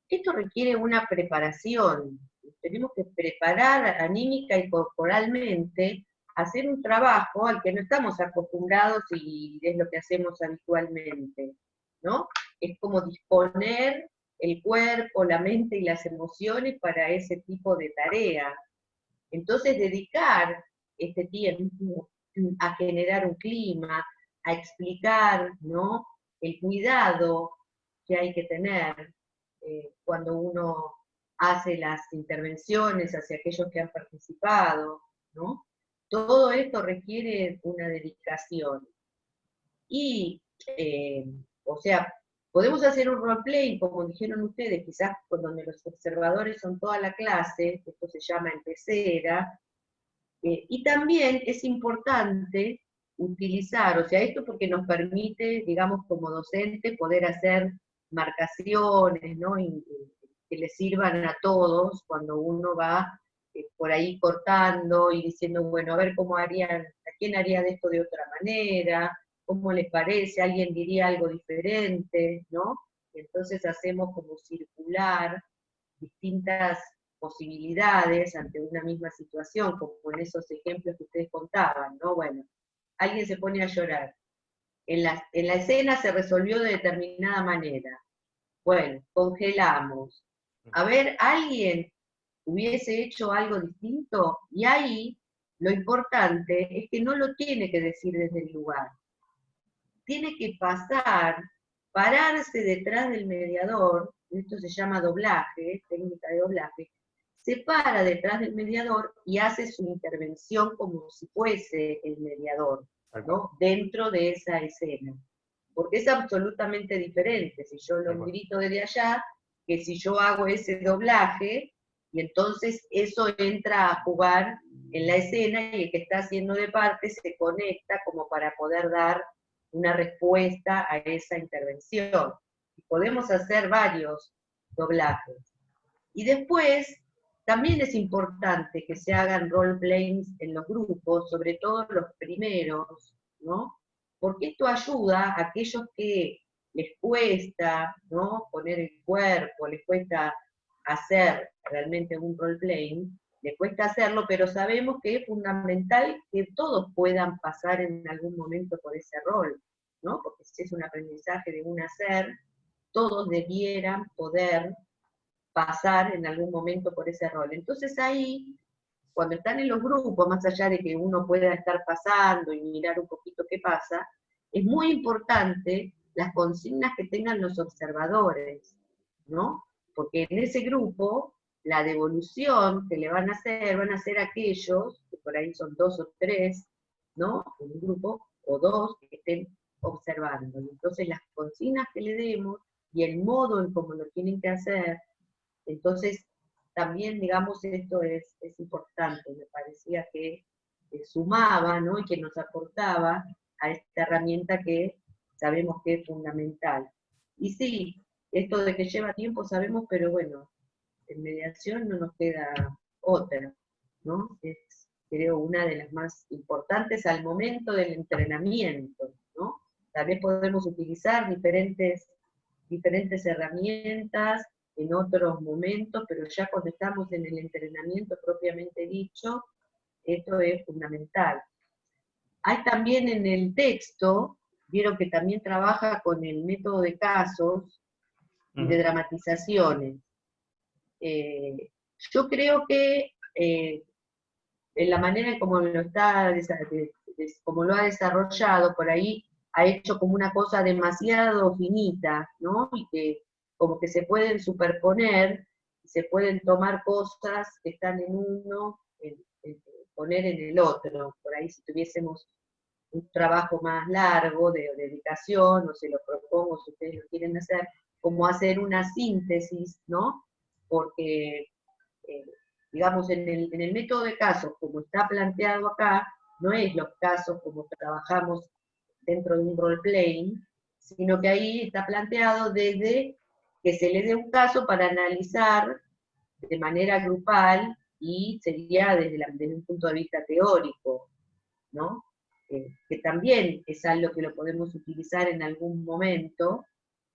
Speaker 1: esto requiere una preparación, tenemos que preparar anímica y corporalmente a hacer un trabajo al que no estamos acostumbrados y es lo que hacemos habitualmente, ¿no? Es como disponer el cuerpo, la mente y las emociones para ese tipo de tarea. Entonces, dedicar este tiempo a generar un clima, a explicar, ¿no?, el cuidado que hay que tener cuando uno hace las intervenciones hacia aquellos que han participado, ¿no? Todo esto requiere una dedicación. Y, o sea, podemos hacer un roleplay, como dijeron ustedes, quizás donde los observadores son toda la clase, esto se llama en pecera, y también es importante utilizar, o sea, esto porque nos permite, digamos, como docente, poder hacer marcaciones, ¿no?, y que le sirvan a todos cuando uno va por ahí cortando y diciendo, bueno, a ver cómo harían, a quién haría de esto de otra manera, cómo les parece, alguien diría algo diferente, ¿no? Entonces hacemos como circular distintas posibilidades ante una misma situación, como en esos ejemplos que ustedes contaban, ¿no? Bueno, alguien se pone a llorar. En la escena se resolvió de determinada manera. Bueno, congelamos. A ver, alguien hubiese hecho algo distinto, y ahí lo importante es que no lo tiene que decir desde el lugar. Tiene que pasar, pararse detrás del mediador, esto se llama doblaje, técnica de doblaje, se para detrás del mediador y hace su intervención como si fuese el mediador, ¿no?, dentro de esa escena. Porque es absolutamente diferente si yo lo grito desde allá, que si yo hago ese doblaje, y entonces eso entra a jugar en la escena y el que está haciendo de parte se conecta como para poder dar una respuesta a esa intervención. Y podemos hacer varios doblajes. Y después, también es importante que se hagan role-plays en los grupos, sobre todo los primeros, ¿no? Porque esto ayuda a aquellos que les cuesta, ¿no?, poner el cuerpo, les cuesta hacer realmente un role-playing, les cuesta hacerlo, pero sabemos que es fundamental que todos puedan pasar en algún momento por ese rol, ¿no? Porque si es un aprendizaje de un hacer, todos debieran poder pasar en algún momento por ese rol. Entonces ahí, cuando están en los grupos, más allá de que uno pueda estar pasando y mirar un poquito qué pasa, es muy importante las consignas que tengan los observadores, ¿no? Porque en ese grupo, la devolución que le van a ser aquellos, que por ahí son 2 o 3, ¿no?, en un grupo, o 2 que estén observando. Y entonces las consignas que le demos, y el modo en cómo lo tienen que hacer, entonces también, digamos, esto es importante, me parecía que sumaba, ¿no?, y que nos aportaba a esta herramienta que sabemos que es fundamental. Y sí, esto de que lleva tiempo sabemos, pero bueno, en mediación no nos queda otra, ¿no? Es, creo, una de las más importantes al momento del entrenamiento, ¿no? También podemos utilizar diferentes herramientas en otros momentos, pero ya cuando estamos en el entrenamiento propiamente dicho, esto es fundamental. Hay también en el texto, vieron que también trabaja con el método de casos y de dramatizaciones. Yo creo que en la manera en como como lo ha desarrollado, por ahí ha hecho como una cosa demasiado finita, ¿no? Y que como que se pueden superponer, se pueden tomar cosas que están en uno, poner en el otro. Por ahí si tuviésemos un trabajo más largo de dedicación, o se lo propongo si ustedes lo quieren hacer, como hacer una síntesis, ¿no? Porque, digamos, en el método de casos, como está planteado acá, no es los casos como trabajamos dentro de un role-playing, sino que ahí está planteado desde que se le dé un caso para analizar de manera grupal, y sería desde un punto de vista teórico, ¿no? Que también es algo que lo podemos utilizar en algún momento,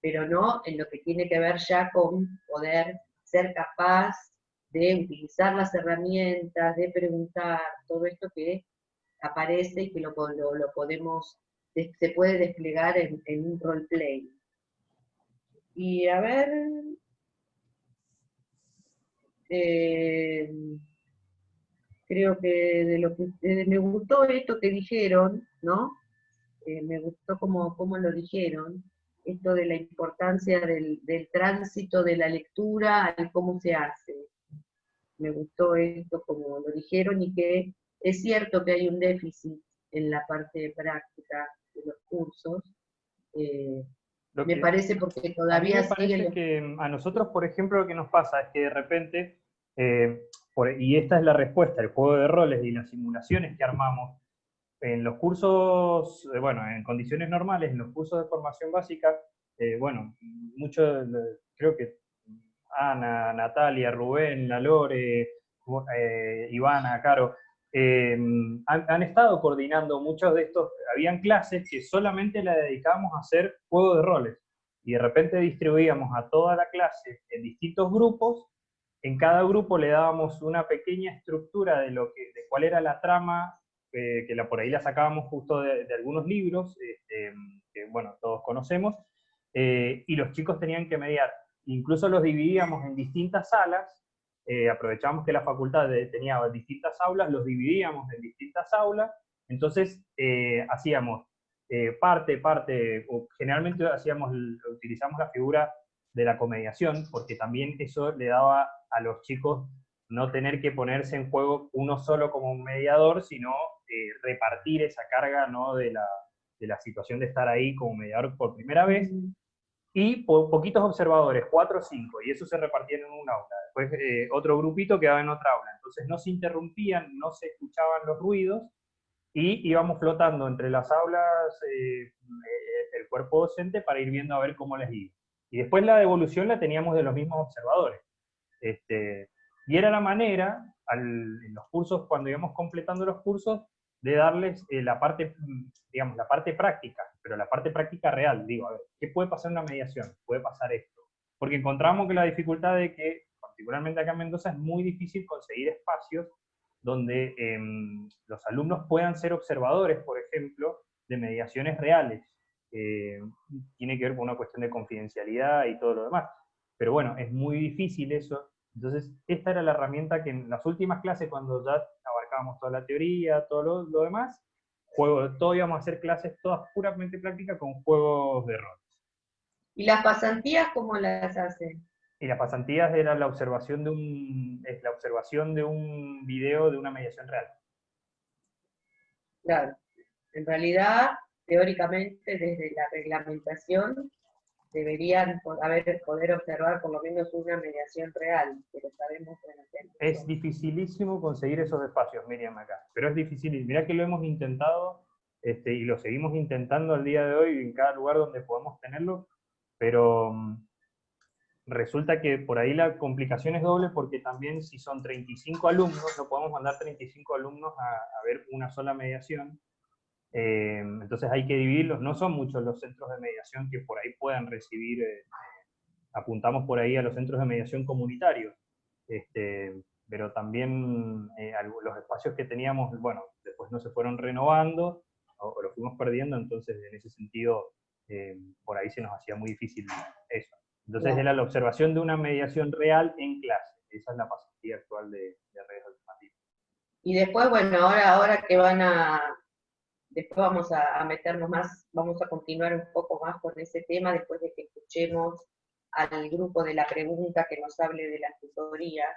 Speaker 1: pero no en lo que tiene que ver ya con poder ser capaz de utilizar las herramientas, de preguntar, todo esto que aparece y que lo podemos, se puede desplegar en un roleplay. Y a ver, creo que de lo que me gustó esto que dijeron, ¿no? Me gustó cómo lo dijeron, esto de la importancia del tránsito de la lectura al cómo se hace. Me gustó esto como lo dijeron y que es cierto que hay un déficit en la parte práctica de los cursos. Me parece porque todavía
Speaker 6: a mí me parece que a nosotros, por ejemplo, lo que nos pasa es que de repente, y esta es la respuesta, el juego de roles y las simulaciones que armamos, en los cursos, bueno, en condiciones normales, en los cursos de formación básica, bueno, creo que Ana, Natalia, Rubén, La Lore, Ivana, Caro, han estado coordinando muchos de estos. Habían clases que solamente la dedicábamos a hacer juego de roles, y de repente distribuíamos a toda la clase en distintos grupos. En cada grupo le dábamos una pequeña estructura de cuál era la trama, por ahí la sacábamos justo de algunos libros, que bueno, todos conocemos, y los chicos tenían que mediar. Incluso los dividíamos en distintas salas, aprovechábamos que la facultad tenía distintas aulas, los dividíamos en distintas aulas, entonces hacíamos parte, o generalmente utilizamos la figura de la comediación, porque también eso le daba a los chicos no tener que ponerse en juego uno solo como un mediador, sino repartir esa carga, ¿no?, de la situación de estar ahí como mediador por primera vez, y poquitos observadores, 4 o 5, y eso se repartían en un aula. Después otro grupito quedaba en otra aula, entonces no se interrumpían, no se escuchaban los ruidos, y íbamos flotando entre las aulas el cuerpo docente para ir viendo a ver cómo les iba. Y después la devolución la teníamos de los mismos observadores. Y era la manera, en los cursos, cuando íbamos completando los cursos, de darles la parte, digamos, la parte práctica, pero la parte práctica real. Digo, a ver, ¿qué puede pasar en una mediación? Puede pasar esto. Porque encontramos que la dificultad de que, particularmente acá en Mendoza, es muy difícil conseguir espacios donde los alumnos puedan ser observadores, por ejemplo, de mediaciones reales. Tiene que ver con una cuestión de confidencialidad y todo lo demás. Pero bueno, es muy difícil eso. Entonces, esta era la herramienta que en las últimas clases, cuando ya abarcábamos toda la teoría, todo lo demás, todo íbamos a hacer clases todas puramente prácticas con juegos de rol.
Speaker 1: ¿Y las pasantías cómo las hacen?
Speaker 6: Y las pasantías era la observación de un video de una mediación real.
Speaker 1: Claro, en realidad, teóricamente, desde la reglamentación, deberían poder observar por lo menos una mediación real, pero sabemos que
Speaker 6: es dificilísimo conseguir esos espacios, Miriam, acá, pero es difícil. Mirá que lo hemos intentado, y lo seguimos intentando al día de hoy en cada lugar donde podamos tenerlo, pero resulta que por ahí la complicación es doble, porque también si son 35 alumnos, no podemos mandar 35 alumnos a ver una sola mediación. Entonces hay que dividirlos. No son muchos los centros de mediación que por ahí puedan recibir, apuntamos por ahí a los centros de mediación comunitarios, pero también los espacios que teníamos, bueno, después no se fueron renovando, o los fuimos perdiendo, entonces en ese sentido por ahí se nos hacía muy difícil eso. Entonces era la observación de una mediación real en clase. Esa es la pasantía actual de redes alternativas.
Speaker 1: Y después, bueno, ahora que después vamos a meternos más, vamos a continuar un poco más con ese tema después de que escuchemos al grupo de la pregunta que nos hable de las tutorías,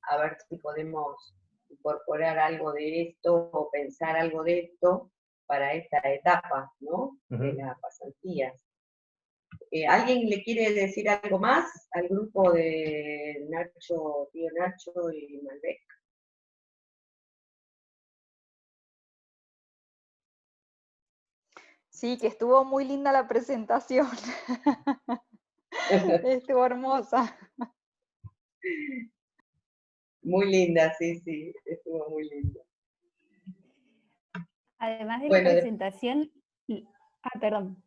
Speaker 1: a ver si podemos incorporar algo de esto o pensar algo de esto para esta etapa, ¿no? De las pasantías. ¿Alguien le quiere decir algo más al grupo de tío Nacho y Malbec?
Speaker 3: Sí, que estuvo muy linda la presentación. Estuvo hermosa.
Speaker 1: Muy linda, sí, estuvo muy linda.
Speaker 2: Además de la presentación... perdón.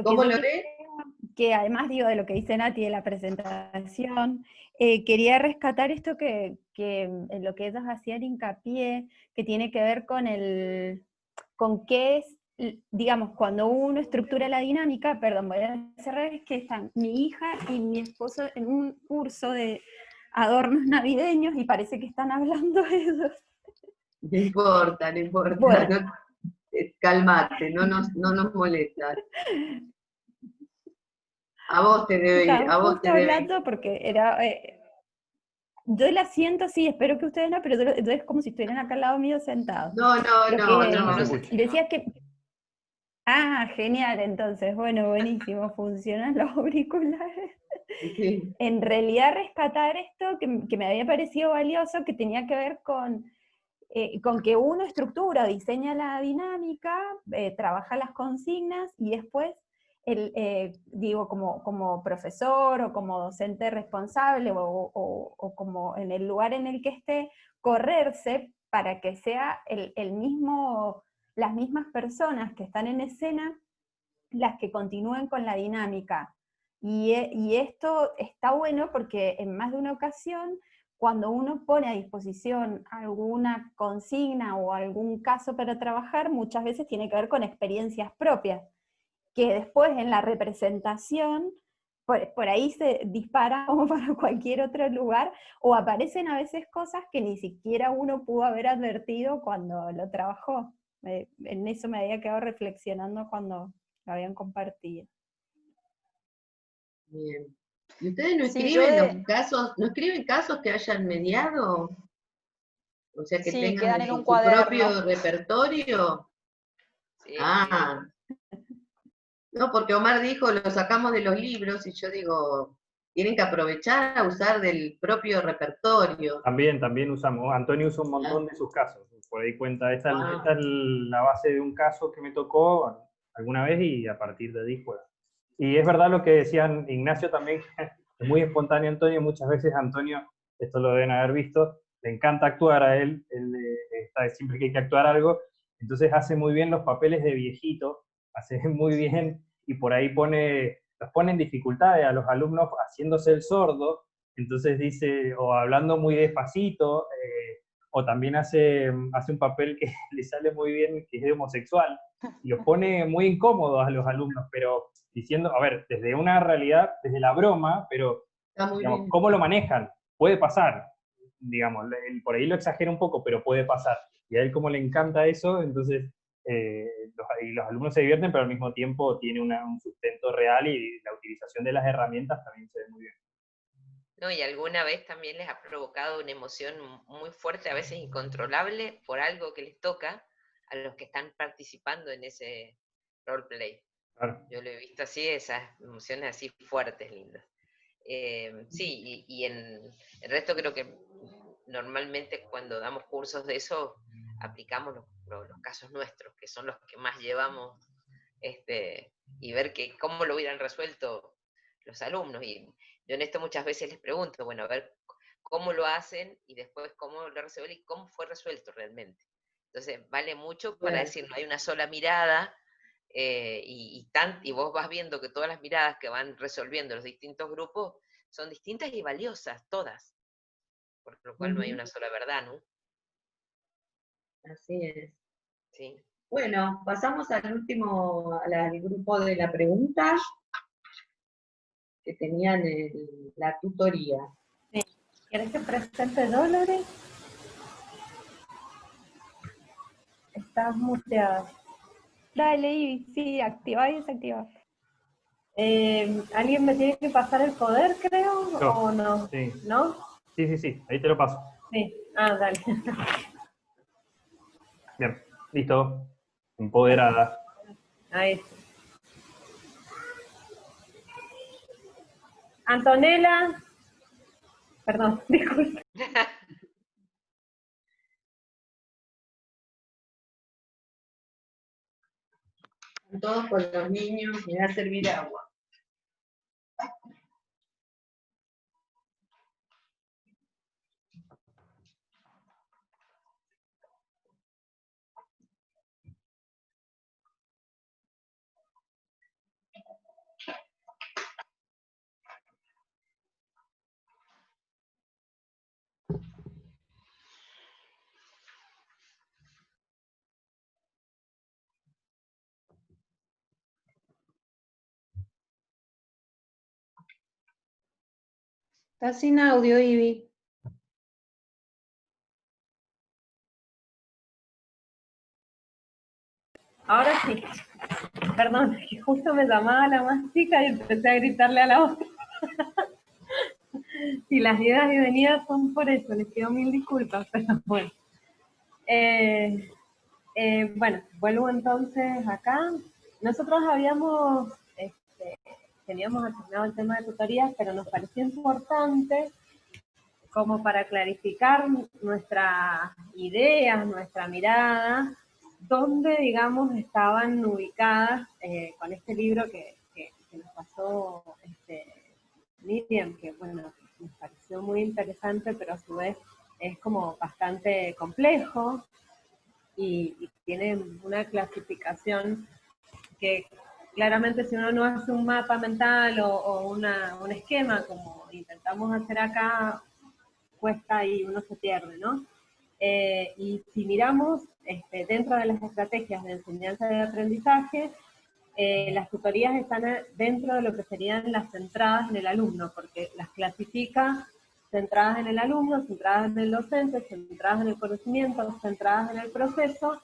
Speaker 1: ¿Cómo lo ves?
Speaker 2: que además digo de lo que dice Nati de la presentación, quería rescatar esto que en lo que ellos hacían hincapié, que tiene que ver con qué es, digamos, cuando uno estructura la dinámica, perdón, voy a cerrar, es que están mi hija y mi esposo en un curso de adornos navideños y parece que están hablando ellos.
Speaker 1: No importa, no importa.
Speaker 2: Bueno.
Speaker 1: No, calmate, no nos molestas. A vos te debe ir,
Speaker 2: Estaban
Speaker 1: a vos
Speaker 2: justo
Speaker 1: te debe ir.
Speaker 2: hablando porque era... yo la siento, sí, espero que ustedes no, pero es como si estuvieran acá al lado mío sentados.
Speaker 1: No,
Speaker 2: Y decías que... Ah, genial, entonces, bueno, buenísimo, funcionan los auriculares.
Speaker 1: Sí.
Speaker 2: En realidad rescatar esto que me había parecido valioso, que tenía que ver con que uno estructura, diseña la dinámica, trabaja las consignas y después, digo, como profesor o como docente responsable o como en el lugar en el que esté, correrse para que sea las mismas personas que están en escena las que continúen con la dinámica. Y esto está bueno porque en más de una ocasión, cuando uno pone a disposición alguna consigna o algún caso para trabajar, muchas veces tiene que ver con experiencias propias, que después en la representación, por ahí se dispara como para cualquier otro lugar, o aparecen a veces cosas que ni siquiera uno pudo haber advertido cuando lo trabajó. En eso me había quedado reflexionando cuando lo habían compartido.
Speaker 1: Bien. ¿Y ustedes no
Speaker 3: Sí,
Speaker 1: escriben no escriben casos que hayan mediado? O sea, que
Speaker 3: sí,
Speaker 1: tengan
Speaker 3: quedan en un
Speaker 1: su
Speaker 3: cuaderno.
Speaker 1: propio repertorio.
Speaker 8: Sí,
Speaker 1: Ah, no, porque Omar dijo, lo sacamos de los libros, y yo digo, tienen que aprovechar a usar del propio repertorio.
Speaker 6: También usamos, Antonio usa un montón de sus casos, por ahí cuenta, esta es la base de un caso que me tocó alguna vez y a partir de ahí juega. Y es verdad lo que decían Ignacio también, es muy espontáneo Antonio, muchas veces Antonio, esto lo deben haber visto, le encanta actuar a él está siempre que hay que actuar algo, entonces hace muy bien los papeles de viejito, hace muy bien, y por ahí los pone en dificultades a los alumnos haciéndose el sordo, entonces dice, o hablando muy despacito, o también hace un papel que le sale muy bien, que es de homosexual, y los pone muy incómodos a los alumnos, pero diciendo, a ver, desde una realidad, desde la broma, pero digamos, ¿cómo lo manejan? Puede pasar, digamos, por ahí lo exagera un poco, pero puede pasar. Y a él como le encanta eso, entonces los alumnos se divierten, pero al mismo tiempo tiene un sustento real y la utilización de las herramientas también se ve muy bien.
Speaker 8: No, y alguna vez también les ha provocado una emoción muy fuerte, a veces incontrolable, por algo que les toca a los que están participando en ese roleplay.
Speaker 6: Claro.
Speaker 8: Yo lo he visto así, esas emociones así fuertes, lindas. Sí, y en el resto creo que normalmente cuando damos cursos de eso, aplicamos los casos nuestros, que son los que más llevamos, y ver cómo lo hubieran resuelto los alumnos. Y yo en esto muchas veces les pregunto, bueno, a ver cómo lo hacen y después cómo lo resuelven y cómo fue resuelto realmente. Entonces vale mucho para decir, no hay una sola mirada, y vos vas viendo que todas las miradas que van resolviendo los distintos grupos son distintas y valiosas, todas, por lo cual no hay una sola verdad, ¿no?
Speaker 1: Así es.
Speaker 8: Sí.
Speaker 1: Bueno, pasamos al grupo de la pregunta que tenían la tutoría.
Speaker 2: Sí. ¿Quieres que presente Dolores? Estás muteada. Dale, Ivy, sí, activa y desactiva. ¿Alguien me tiene que pasar el poder, creo?
Speaker 6: Yo,
Speaker 2: ¿O no?
Speaker 6: sí.
Speaker 2: ¿No?
Speaker 6: Sí, ahí te lo paso.
Speaker 2: Sí, dale.
Speaker 6: Bien, listo. Empoderada.
Speaker 2: Ahí. Antonella. Perdón, disculpe.
Speaker 1: Todos con los niños, me va a servir agua.
Speaker 4: Estás sin audio, Ivy.
Speaker 10: Ahora sí. Perdón, que justo me llamaba la más chica y empecé a gritarle a la otra. Y las idas y venidas son por eso, les pido mil disculpas, pero bueno. Bueno, vuelvo entonces acá. Nosotros teníamos asignado el tema de tutorías, pero nos pareció importante como para clarificar nuestras ideas, nuestra mirada, dónde, digamos, estaban ubicadas con este libro que nos pasó Miriam, que bueno, nos pareció muy interesante, pero a su vez es como bastante complejo y tiene una clasificación que claramente si uno no hace un mapa mental o un esquema como intentamos hacer acá, cuesta y uno se pierde, ¿no? Y si miramos dentro de las estrategias de enseñanza y de aprendizaje, las tutorías están dentro de lo que serían las centradas en el alumno, porque las clasifica centradas en el alumno, centradas en el docente, centradas en el conocimiento, centradas en el proceso,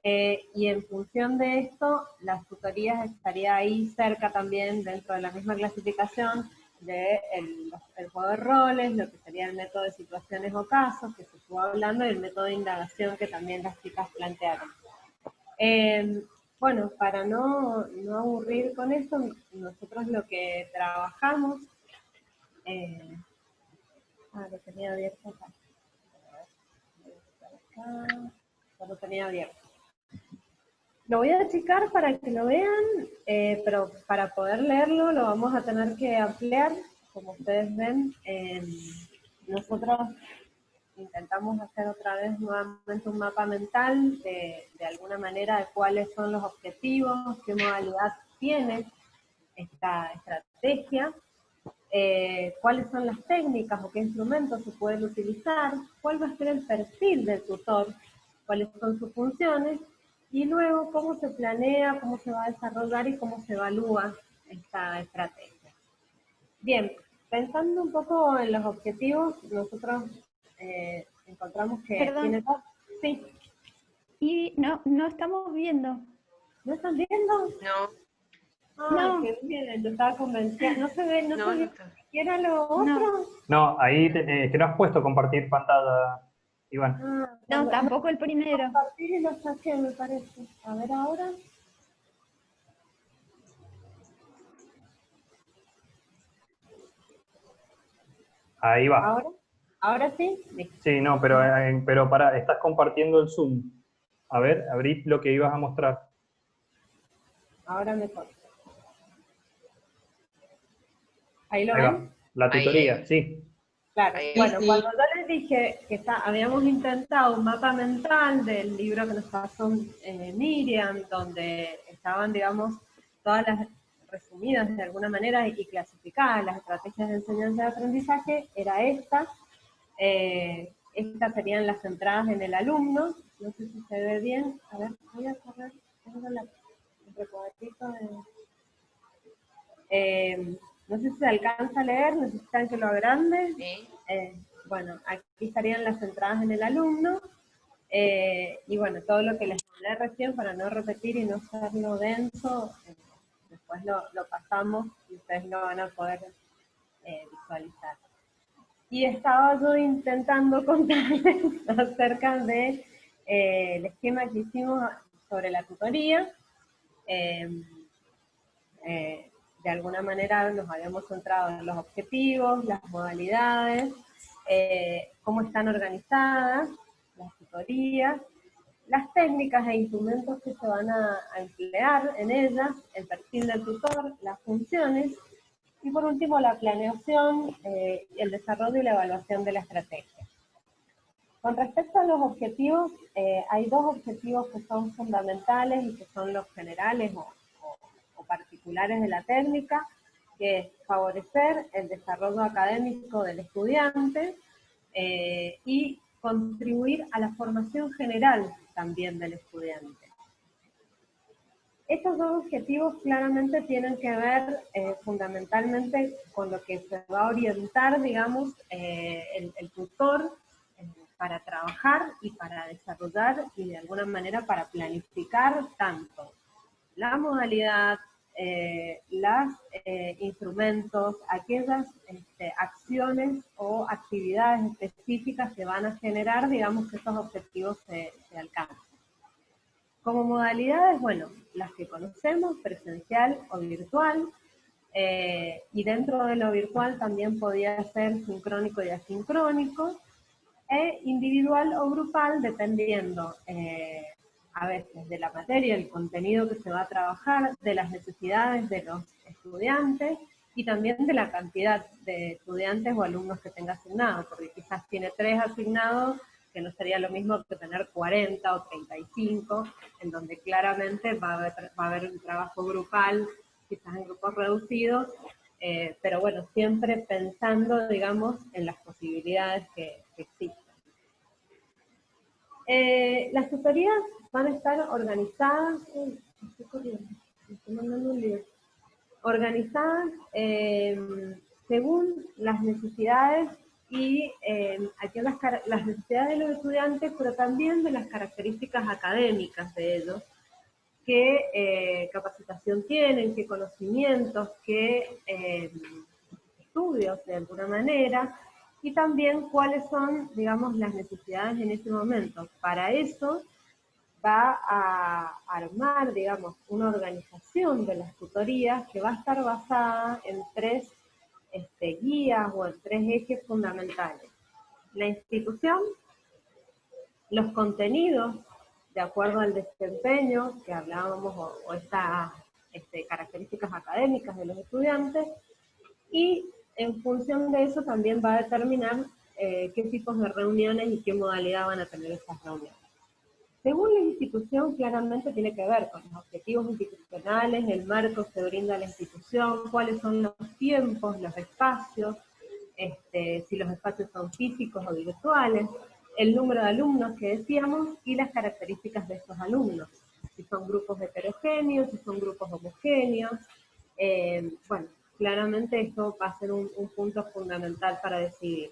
Speaker 10: y en función de esto, las tutorías estaría ahí cerca también, dentro de la misma clasificación, del juego de roles, lo que sería el método de situaciones o casos, que se estuvo hablando, y el método de indagación que también las chicas plantearon. Bueno, para no aburrir con esto, nosotros lo que trabajamos, lo tenía abierto acá. Lo tenía abierto. Lo voy a achicar para que lo vean, pero para poder leerlo lo vamos a tener que ampliar. Como ustedes ven, nosotros intentamos hacer otra vez nuevamente un mapa mental de alguna manera de cuáles son los objetivos, qué modalidad tiene esta estrategia, cuáles son las técnicas o qué instrumentos se pueden utilizar, cuál va a ser el perfil del tutor, cuáles son sus funciones, y luego cómo se planea, cómo se va a desarrollar y cómo se evalúa esta estrategia. Bien, pensando un poco en los objetivos, nosotros encontramos que
Speaker 2: Perdón.
Speaker 10: tiene dos. Sí.
Speaker 2: Y no estamos viendo.
Speaker 10: ¿No están viendo?
Speaker 8: No.
Speaker 10: Ah, no. Qué bien, yo estaba convencida. No se ve, no se ve ni siquiera lo otro.
Speaker 2: No,
Speaker 6: No, ahí que no has puesto compartir pantalla, Iván.
Speaker 2: no, tampoco el primero.
Speaker 10: Compartir y lo saqué, me parece. A ver ahora.
Speaker 6: Ahí va.
Speaker 10: ¿Ahora sí? Listo.
Speaker 6: Sí, no, pero para, estás compartiendo el Zoom. A ver, abrí lo que ibas a mostrar.
Speaker 10: Ahora mejor. ¿Ahí lo
Speaker 6: Ahí
Speaker 10: ven?
Speaker 6: va. La tutoría,
Speaker 8: Ahí.
Speaker 6: sí.
Speaker 10: Claro,
Speaker 8: Ahí.
Speaker 10: bueno,
Speaker 8: Sí.
Speaker 10: cuando yo les dije que habíamos intentado un mapa mental del libro que nos pasó Miriam, donde estaban, digamos, todas las resumidas de alguna manera y clasificadas las estrategias de enseñanza y aprendizaje, era esta. Estas serían las centradas en el alumno. No sé si se ve bien. A ver, voy a correr. Tengo el recuadrito no sé si se alcanza a leer, necesitan que lo agrande.
Speaker 8: Sí.
Speaker 10: Bueno, aquí estarían las entradas en el alumno, y bueno, todo lo que les hablé recién, para no repetir y no hacerlo denso, después lo pasamos y ustedes lo van a poder visualizar. Y estaba yo intentando contarles acerca de el esquema que hicimos sobre la tutoría. De alguna manera nos habíamos centrado en los objetivos, las modalidades, cómo están organizadas las tutorías, las técnicas e instrumentos que se van a emplear en ellas, el perfil del tutor, las funciones, y por último la planeación, el desarrollo y la evaluación de la estrategia. Con respecto a los objetivos, hay dos objetivos que son fundamentales y que son los generales o particulares de la técnica, que es favorecer el desarrollo académico del estudiante y contribuir a la formación general también del estudiante. Estos dos objetivos claramente tienen que ver fundamentalmente con lo que se va a orientar, digamos, el tutor para trabajar y para desarrollar y de alguna manera para planificar tanto la modalidad, los instrumentos, aquellas acciones o actividades específicas que van a generar, digamos, que esos objetivos se alcancen. Como modalidades, bueno, las que conocemos, presencial o virtual, y dentro de lo virtual también podía ser sincrónico y asincrónico, e individual o grupal, dependiendo a veces de la materia, el contenido que se va a trabajar, de las necesidades de los estudiantes y también de la cantidad de estudiantes o alumnos que tenga asignado, porque quizás tiene 3 asignados, que no sería lo mismo que tener 40 o 35, en donde claramente va a haber un trabajo grupal, quizás en grupos reducidos, pero bueno, siempre pensando, digamos, en las posibilidades que existen. Las tutorías van a estar organizadas, organizadas según las necesidades y las necesidades de los estudiantes, pero también de las características académicas de ellos, qué capacitación tienen, qué conocimientos, qué estudios de alguna manera, y también cuáles son, digamos, las necesidades en ese momento. Para eso va a armar, digamos, una organización de las tutorías que va a estar basada en 3 guías o en 3 ejes fundamentales. La institución, los contenidos de acuerdo al desempeño que hablábamos o estas características académicas de los estudiantes, y en función de eso también va a determinar qué tipos de reuniones y qué modalidad van a tener estas reuniones. Según la institución, claramente tiene que ver con los objetivos institucionales, el marco que brinda la institución, cuáles son los tiempos, los espacios, si los espacios son físicos o virtuales, el número de alumnos que decíamos y las características de estos alumnos, si son grupos heterogéneos, si son grupos homogéneos. Bueno, claramente esto va a ser un punto fundamental para decidir.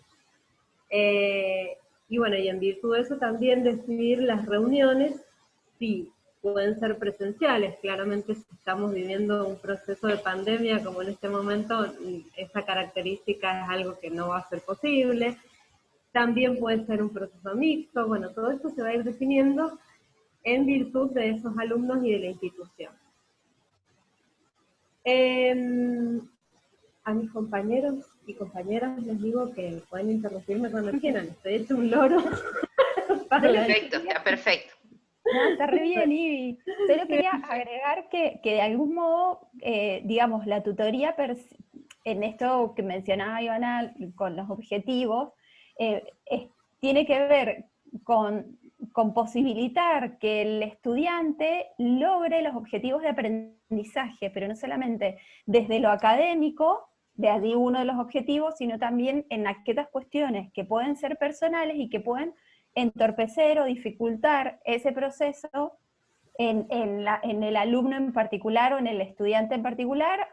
Speaker 10: Y bueno, y en virtud de eso también decidir las reuniones, si pueden ser presenciales. Claramente si estamos viviendo un proceso de pandemia como en este momento, esa característica es algo que no va a ser posible. También puede ser un proceso mixto. Bueno, todo esto se va a ir definiendo en virtud de esos alumnos y de la institución. A mis compañeros y compañeras les digo que pueden interrumpirme cuando quieran. Estoy hecho un loro.
Speaker 8: Perfecto, está perfecto.
Speaker 2: No, está re bien, Ivi. Solo quería agregar que de algún modo, digamos, la tutoría, en esto que mencionaba Ivana con los objetivos, tiene que ver con posibilitar que el estudiante logre los objetivos de aprendizaje, pero no solamente desde lo académico, de allí uno de los objetivos, sino también en aquellas cuestiones que pueden ser personales y que pueden entorpecer o dificultar ese proceso en el alumno en particular o en el estudiante en particular,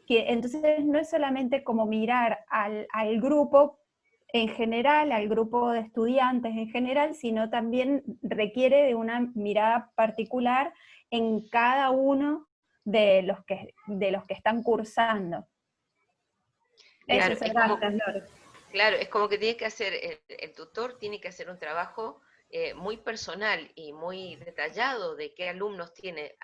Speaker 2: que entonces no es solamente como mirar al grupo en general, al grupo de estudiantes en general, sino también requiere de una mirada particular en cada uno de los que están cursando.
Speaker 8: Claro,
Speaker 2: Eso es
Speaker 8: claro, es como que tiene que hacer, el tutor tiene que hacer un trabajo muy personal y muy detallado de qué alumnos tiene,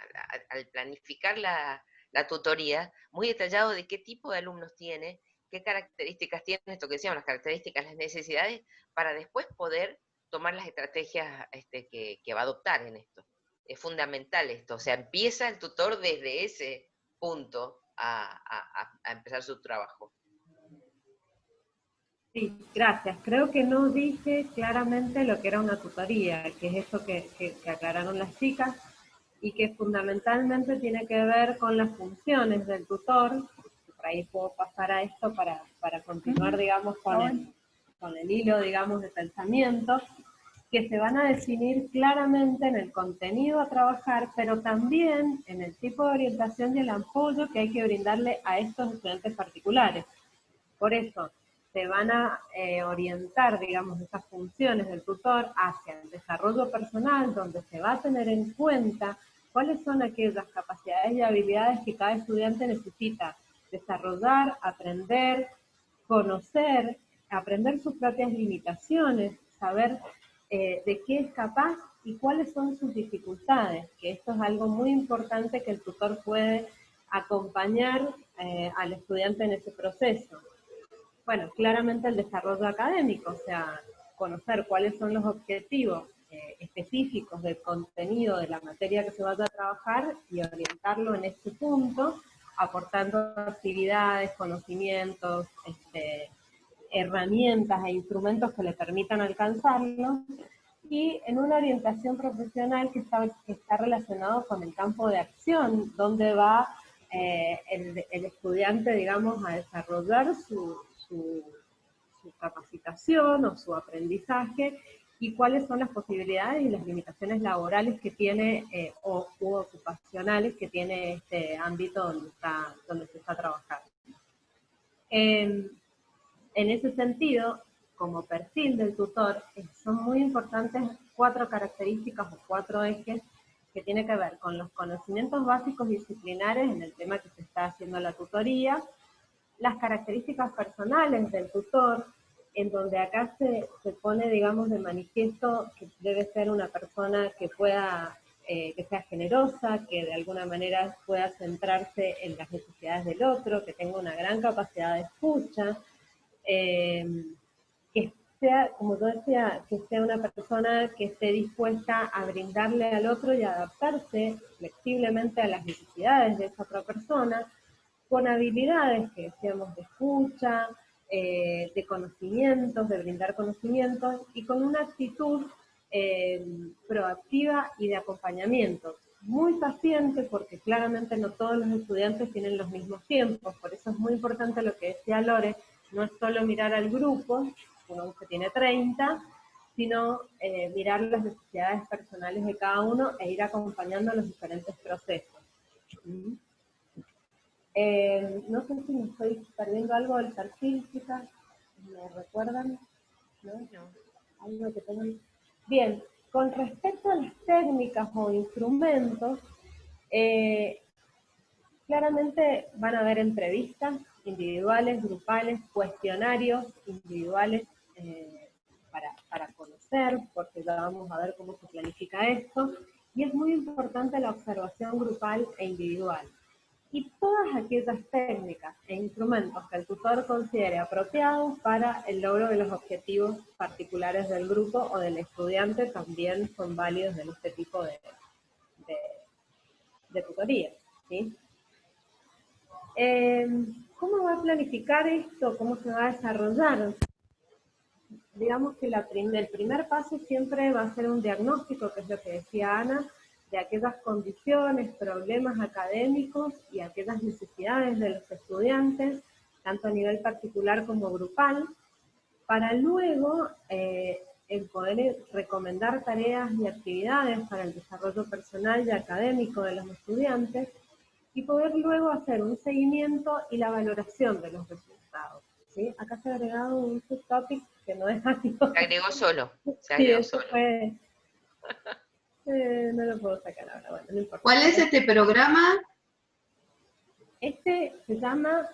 Speaker 8: al planificar la tutoría, muy detallado de qué tipo de alumnos tiene, qué características tiene, esto que decíamos, las características, las necesidades, para después poder tomar las estrategias que va a adoptar en esto. Es fundamental esto, o sea, empieza el tutor desde ese punto a empezar su trabajo.
Speaker 10: Sí, gracias. Creo que no dije claramente lo que era una tutoría, que es esto que aclararon las chicas, y que fundamentalmente tiene que ver con las funciones del tutor. Por ahí puedo pasar a esto para continuar, digamos, con el hilo, digamos, de pensamiento. que se van a definir claramente en el contenido a trabajar, pero también en el tipo de orientación y el apoyo que hay que brindarle a estos estudiantes particulares. Por eso, se van a orientar, digamos, estas funciones del tutor hacia el desarrollo personal, donde se va a tener en cuenta cuáles son aquellas capacidades y habilidades que cada estudiante necesita desarrollar, aprender, conocer, aprender sus propias limitaciones, saber de qué es capaz y cuáles son sus dificultades, que esto es algo muy importante que el tutor puede acompañar al estudiante en ese proceso. Bueno, claramente el desarrollo académico, o sea, conocer cuáles son los objetivos específicos del contenido de la materia que se vaya a trabajar y orientarlo en este punto, aportando actividades, conocimientos, herramientas e instrumentos que le permitan alcanzarlo, y en una orientación profesional que está relacionado con el campo de acción, donde va el estudiante, digamos, a desarrollar su capacitación o su aprendizaje, y cuáles son las posibilidades y las limitaciones laborales que tiene u ocupacionales que tiene este ámbito donde se está trabajando. En ese sentido, como perfil del tutor, son muy importantes 4 características o 4 ejes que tienen que ver con los conocimientos básicos disciplinares en el tema que se está haciendo la tutoría, las características personales del tutor, en donde acá se pone, digamos, de manifiesto que debe ser una persona que pueda, que sea generosa, que de alguna manera pueda centrarse en las necesidades del otro, que tenga una gran capacidad de escucha, que sea, como yo decía, que sea una persona que esté dispuesta a brindarle al otro y adaptarse flexiblemente a las necesidades de esa otra persona, con habilidades que decíamos de escucha, de conocimientos, de brindar conocimientos, y con una actitud proactiva y de acompañamiento. Muy paciente, porque claramente no todos los estudiantes tienen los mismos tiempos, por eso es muy importante lo que decía Lore, no es solo mirar al grupo, uno que tiene 30, sino mirar las necesidades personales de cada uno e ir acompañando los diferentes procesos. No sé si me estoy perdiendo algo del perfil, chicas, ¿me recuerdan? ¿No? Algo que tengan. Bien, con respecto a las técnicas o instrumentos, claramente van a haber entrevistas individuales, grupales, cuestionarios individuales para conocer, porque ya vamos a ver cómo se planifica esto, y es muy importante la observación grupal e individual. Y todas aquellas técnicas e instrumentos que el tutor considere apropiados para el logro de los objetivos particulares del grupo o del estudiante también son válidos en este tipo de tutoría, ¿sí? ¿Cómo va a planificar esto? ¿Cómo se va a desarrollar? Digamos que el primer paso siempre va a ser un diagnóstico, que es lo que decía Ana, de aquellas condiciones, problemas académicos y aquellas necesidades de los estudiantes, tanto a nivel particular como grupal, para luego el poder recomendar tareas y actividades para el desarrollo personal y académico de los estudiantes, y poder luego hacer un seguimiento y la valoración de los resultados. ¿Sí? Acá se ha agregado un subtopic que no es así.
Speaker 8: Se agregó solo. Se
Speaker 10: Sí,
Speaker 8: agregó
Speaker 10: eso
Speaker 8: solo.
Speaker 10: fue... no lo puedo sacar ahora, bueno, no importa.
Speaker 1: ¿Cuál es este programa?
Speaker 10: Este se llama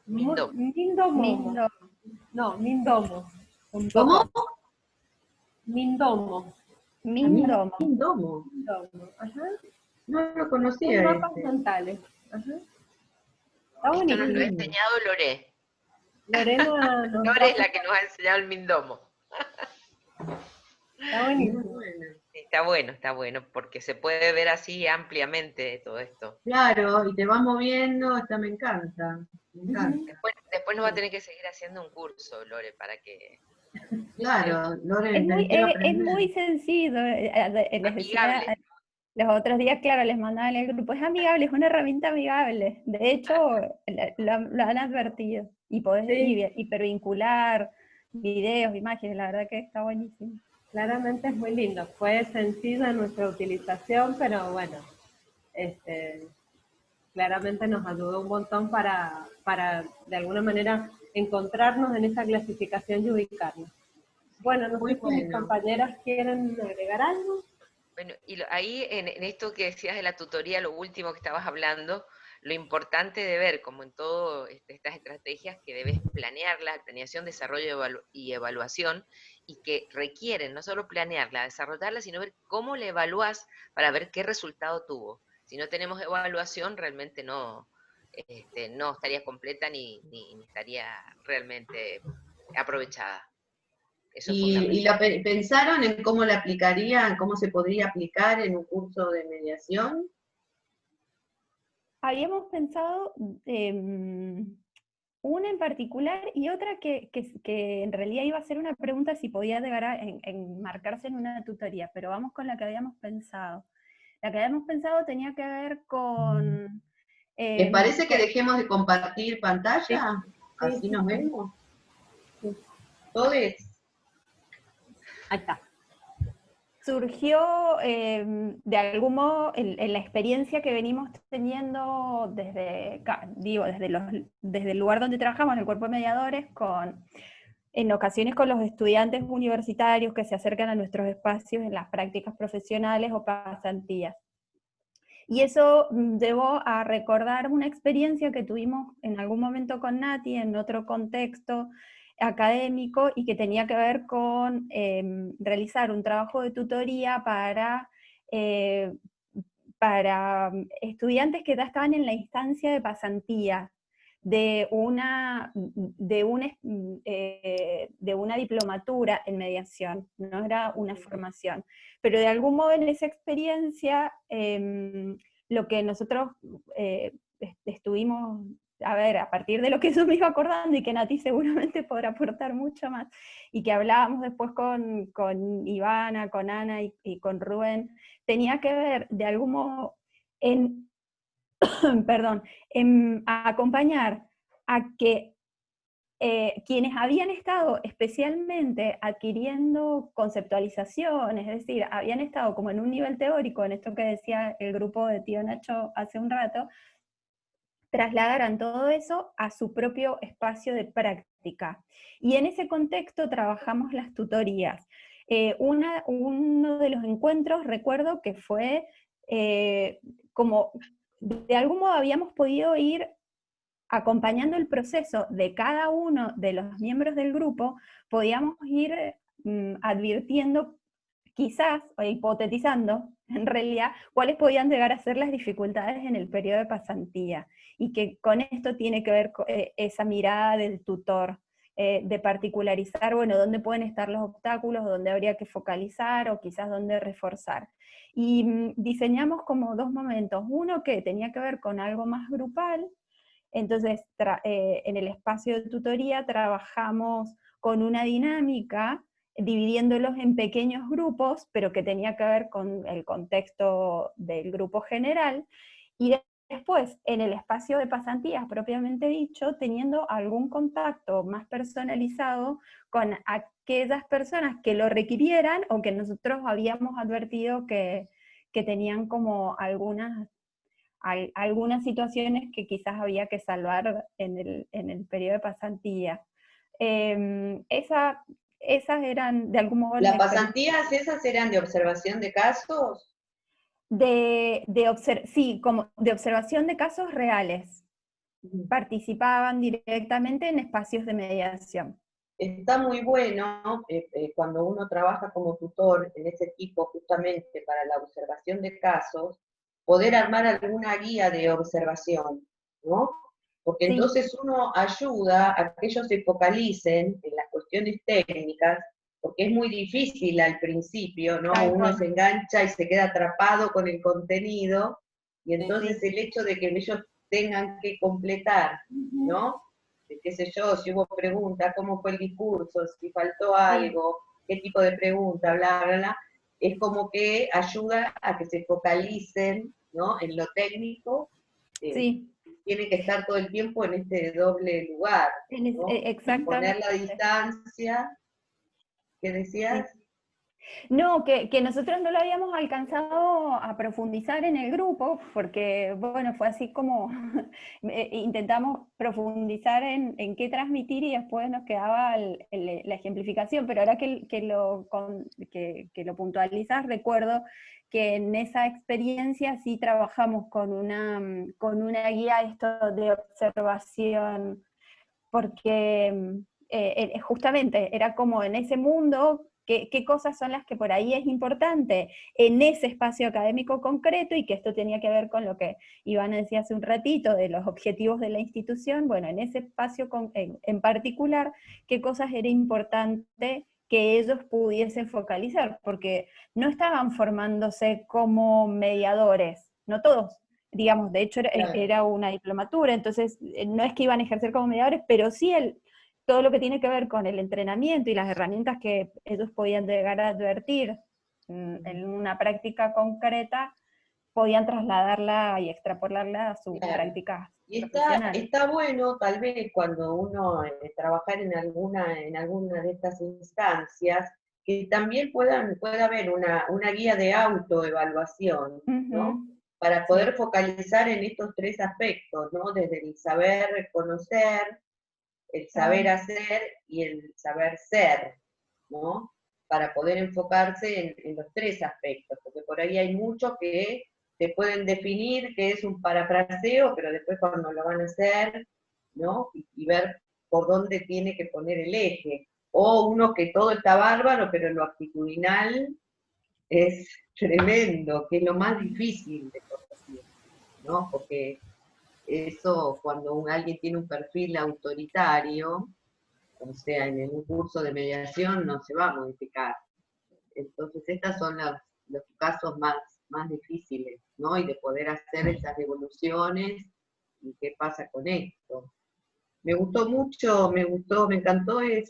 Speaker 8: Mindomo.
Speaker 10: Mindomo. No, Mindomo.
Speaker 1: ¿Cómo?
Speaker 10: Mindomo.
Speaker 2: Mindomo.
Speaker 1: Mindomo.
Speaker 10: Mindomo, ajá.
Speaker 1: No lo
Speaker 10: Son
Speaker 1: conocía
Speaker 10: mapas
Speaker 1: este.
Speaker 10: mentales. Ajá. Está
Speaker 8: Esto nos lo ha
Speaker 10: buenísimo.
Speaker 8: enseñado Loré.
Speaker 10: Lorena nos
Speaker 8: Lore es la que nos ha enseñado el Mindomo.
Speaker 10: Está buenísimo.
Speaker 8: Está bueno, porque se puede ver así ampliamente todo esto.
Speaker 1: Claro, y te va moviendo, me encanta. Me encanta.
Speaker 8: Después nos va a tener que seguir haciendo un curso, Lore, para que...
Speaker 1: Claro, Loren,
Speaker 2: Es
Speaker 1: aprender.
Speaker 2: muy sencillo. Les decía
Speaker 8: Amigable.
Speaker 2: los otros días, claro, les mandaba en el grupo, es amigable, es una herramienta amigable. De hecho, lo han advertido. Y podés
Speaker 10: Sí.
Speaker 2: hipervincular videos, imágenes, la verdad que está buenísimo.
Speaker 10: Claramente es muy lindo. Fue sencilla nuestra utilización, pero bueno, claramente nos ayudó un montón para de alguna manera encontrarnos en esa clasificación y ubicarnos. Bueno, no
Speaker 1: Muy
Speaker 10: sé si mis
Speaker 1: bueno.
Speaker 10: compañeras quieren agregar algo.
Speaker 8: Bueno, y ahí en esto que decías de la tutoría, lo último que estabas hablando, lo importante de ver, como en todo estas estrategias, que debes planearla, planeación, desarrollo y evaluación, y que requieren no solo planearla, desarrollarla, sino ver cómo la evalúas para ver qué resultado tuvo. Si no tenemos evaluación, realmente no estaría completa ni estaría realmente aprovechada. Eso es
Speaker 1: ¿Y
Speaker 8: fundamental.
Speaker 1: pensaron en cómo la aplicarían, cómo se podría aplicar en un curso de mediación?
Speaker 2: Habíamos pensado una en particular y otra que en realidad iba a ser una pregunta si podía llegar a enmarcarse en una tutoría, pero vamos con la que habíamos pensado. La que habíamos pensado tenía que ver con...
Speaker 1: ¿Les parece que dejemos de compartir pantalla?
Speaker 10: Sí.
Speaker 1: Así nos
Speaker 10: Sí.
Speaker 1: vemos. ¿Todos?
Speaker 2: Ahí está. Surgió de algún modo en la experiencia que venimos teniendo desde el lugar donde trabajamos, en el cuerpo de mediadores, en ocasiones con los estudiantes universitarios que se acercan a nuestros espacios en las prácticas profesionales o pasantías. Y eso llevó a recordar una experiencia que tuvimos en algún momento con Nati, en otro contexto académico, y que tenía que ver con realizar un trabajo de tutoría para estudiantes que ya estaban en la instancia de pasantía de una diplomatura en mediación, no era una formación. Pero de algún modo en esa experiencia, lo que nosotros estuvimos, a ver, a partir de lo que yo me iba acordando y que Nati seguramente podrá aportar mucho más, y que hablábamos después con Ivana, con Ana y con Rubén, tenía que ver de algún modo en, perdón, en acompañar a que quienes habían estado especialmente adquiriendo conceptualización, es decir, habían estado como en un nivel teórico, en esto que decía el grupo de Tío Nacho hace un rato, trasladaran todo eso a su propio espacio de práctica. Y en ese contexto trabajamos las tutorías. Uno de los encuentros, recuerdo que fue como de algún modo habíamos podido ir acompañando el proceso de cada uno de los miembros del grupo, podíamos ir advirtiendo quizás, o hipotetizando, en realidad, cuáles podían llegar a ser las dificultades en el periodo de pasantía, y que con esto tiene que ver esa mirada del tutor, de particularizar, bueno, dónde pueden estar los obstáculos, dónde habría que focalizar, o quizás dónde reforzar. Y diseñamos como dos momentos, uno que tenía que ver con algo más grupal. Entonces, en el espacio de tutoría trabajamos con una dinámica, dividiéndolos en pequeños grupos, pero que tenía que ver con el contexto del grupo general, y después, en el espacio de pasantías propiamente dicho, teniendo algún contacto más personalizado con aquellas personas que lo requirieran, o que nosotros habíamos advertido que tenían como algunas situaciones que quizás había que salvar en el periodo de pasantía. Esas eran de algún modo
Speaker 1: ¿Las pasantías esas eran de observación de casos?
Speaker 2: Sí, como de observación de casos reales. Participaban directamente en espacios de mediación.
Speaker 1: Está muy bueno cuando uno trabaja como tutor en ese tipo justamente para la observación de casos, poder armar alguna guía de observación, ¿no? Porque
Speaker 2: Sí.
Speaker 1: entonces uno ayuda a que ellos se focalicen en las cuestiones técnicas, porque es muy difícil al principio, ¿no? Uno se engancha y se queda atrapado con el contenido, y entonces el hecho de que ellos tengan que completar, ¿no? Qué sé yo, si hubo preguntas, cómo fue el discurso, si faltó algo, qué tipo de pregunta, bla, bla, bla, es como que ayuda a que se focalicen, ¿no? En lo técnico. Tiene que estar todo el tiempo en este doble lugar, ¿no?
Speaker 2: Exactamente.
Speaker 1: Poner la distancia. ¿Qué decías?
Speaker 2: No, que nosotros no lo habíamos alcanzado a profundizar en el grupo, porque, bueno, fue así como intentamos profundizar en qué transmitir y después nos quedaba la ejemplificación, pero ahora que lo puntualizas, recuerdo que en esa experiencia sí trabajamos con una guía esto de observación, porque justamente era como en ese mundo, qué cosas son las que por ahí es importante en ese espacio académico concreto, y que esto tenía que ver con lo que Ivana decía hace un ratito, de los objetivos de la institución. Bueno, en ese espacio en particular, qué cosas era importante que ellos pudiesen focalizar, porque no estaban formándose como mediadores, no todos, digamos, de hecho era una diplomatura, entonces no es que iban a ejercer como mediadores, pero sí todo lo que tiene que ver con el entrenamiento y las herramientas que ellos podían llegar a advertir en una práctica concreta, podían trasladarla y extrapolarla a sus prácticas
Speaker 1: y
Speaker 2: profesionales.
Speaker 1: está bueno, tal vez, cuando uno trabajar en alguna de estas instancias, que también pueda haber una guía de autoevaluación, ¿no? Para poder focalizar en estos tres aspectos, ¿no? Desde el saber conocer, el saber hacer y el saber ser, ¿no? Para poder enfocarse en los tres aspectos, porque por ahí hay muchos que te pueden definir que es un parafraseo, pero después cuando lo van a hacer, ¿no? Y ver por dónde tiene que poner el eje. O uno que todo está bárbaro, pero en lo actitudinal es tremendo, que es lo más difícil de corregir, ¿no? Porque eso, cuando alguien tiene un perfil autoritario, o sea, en un curso de mediación no se va a modificar. Entonces, estos son los casos más difíciles, ¿no? Y de poder hacer esas devoluciones y qué pasa con esto. Me gustó mucho, me encantó el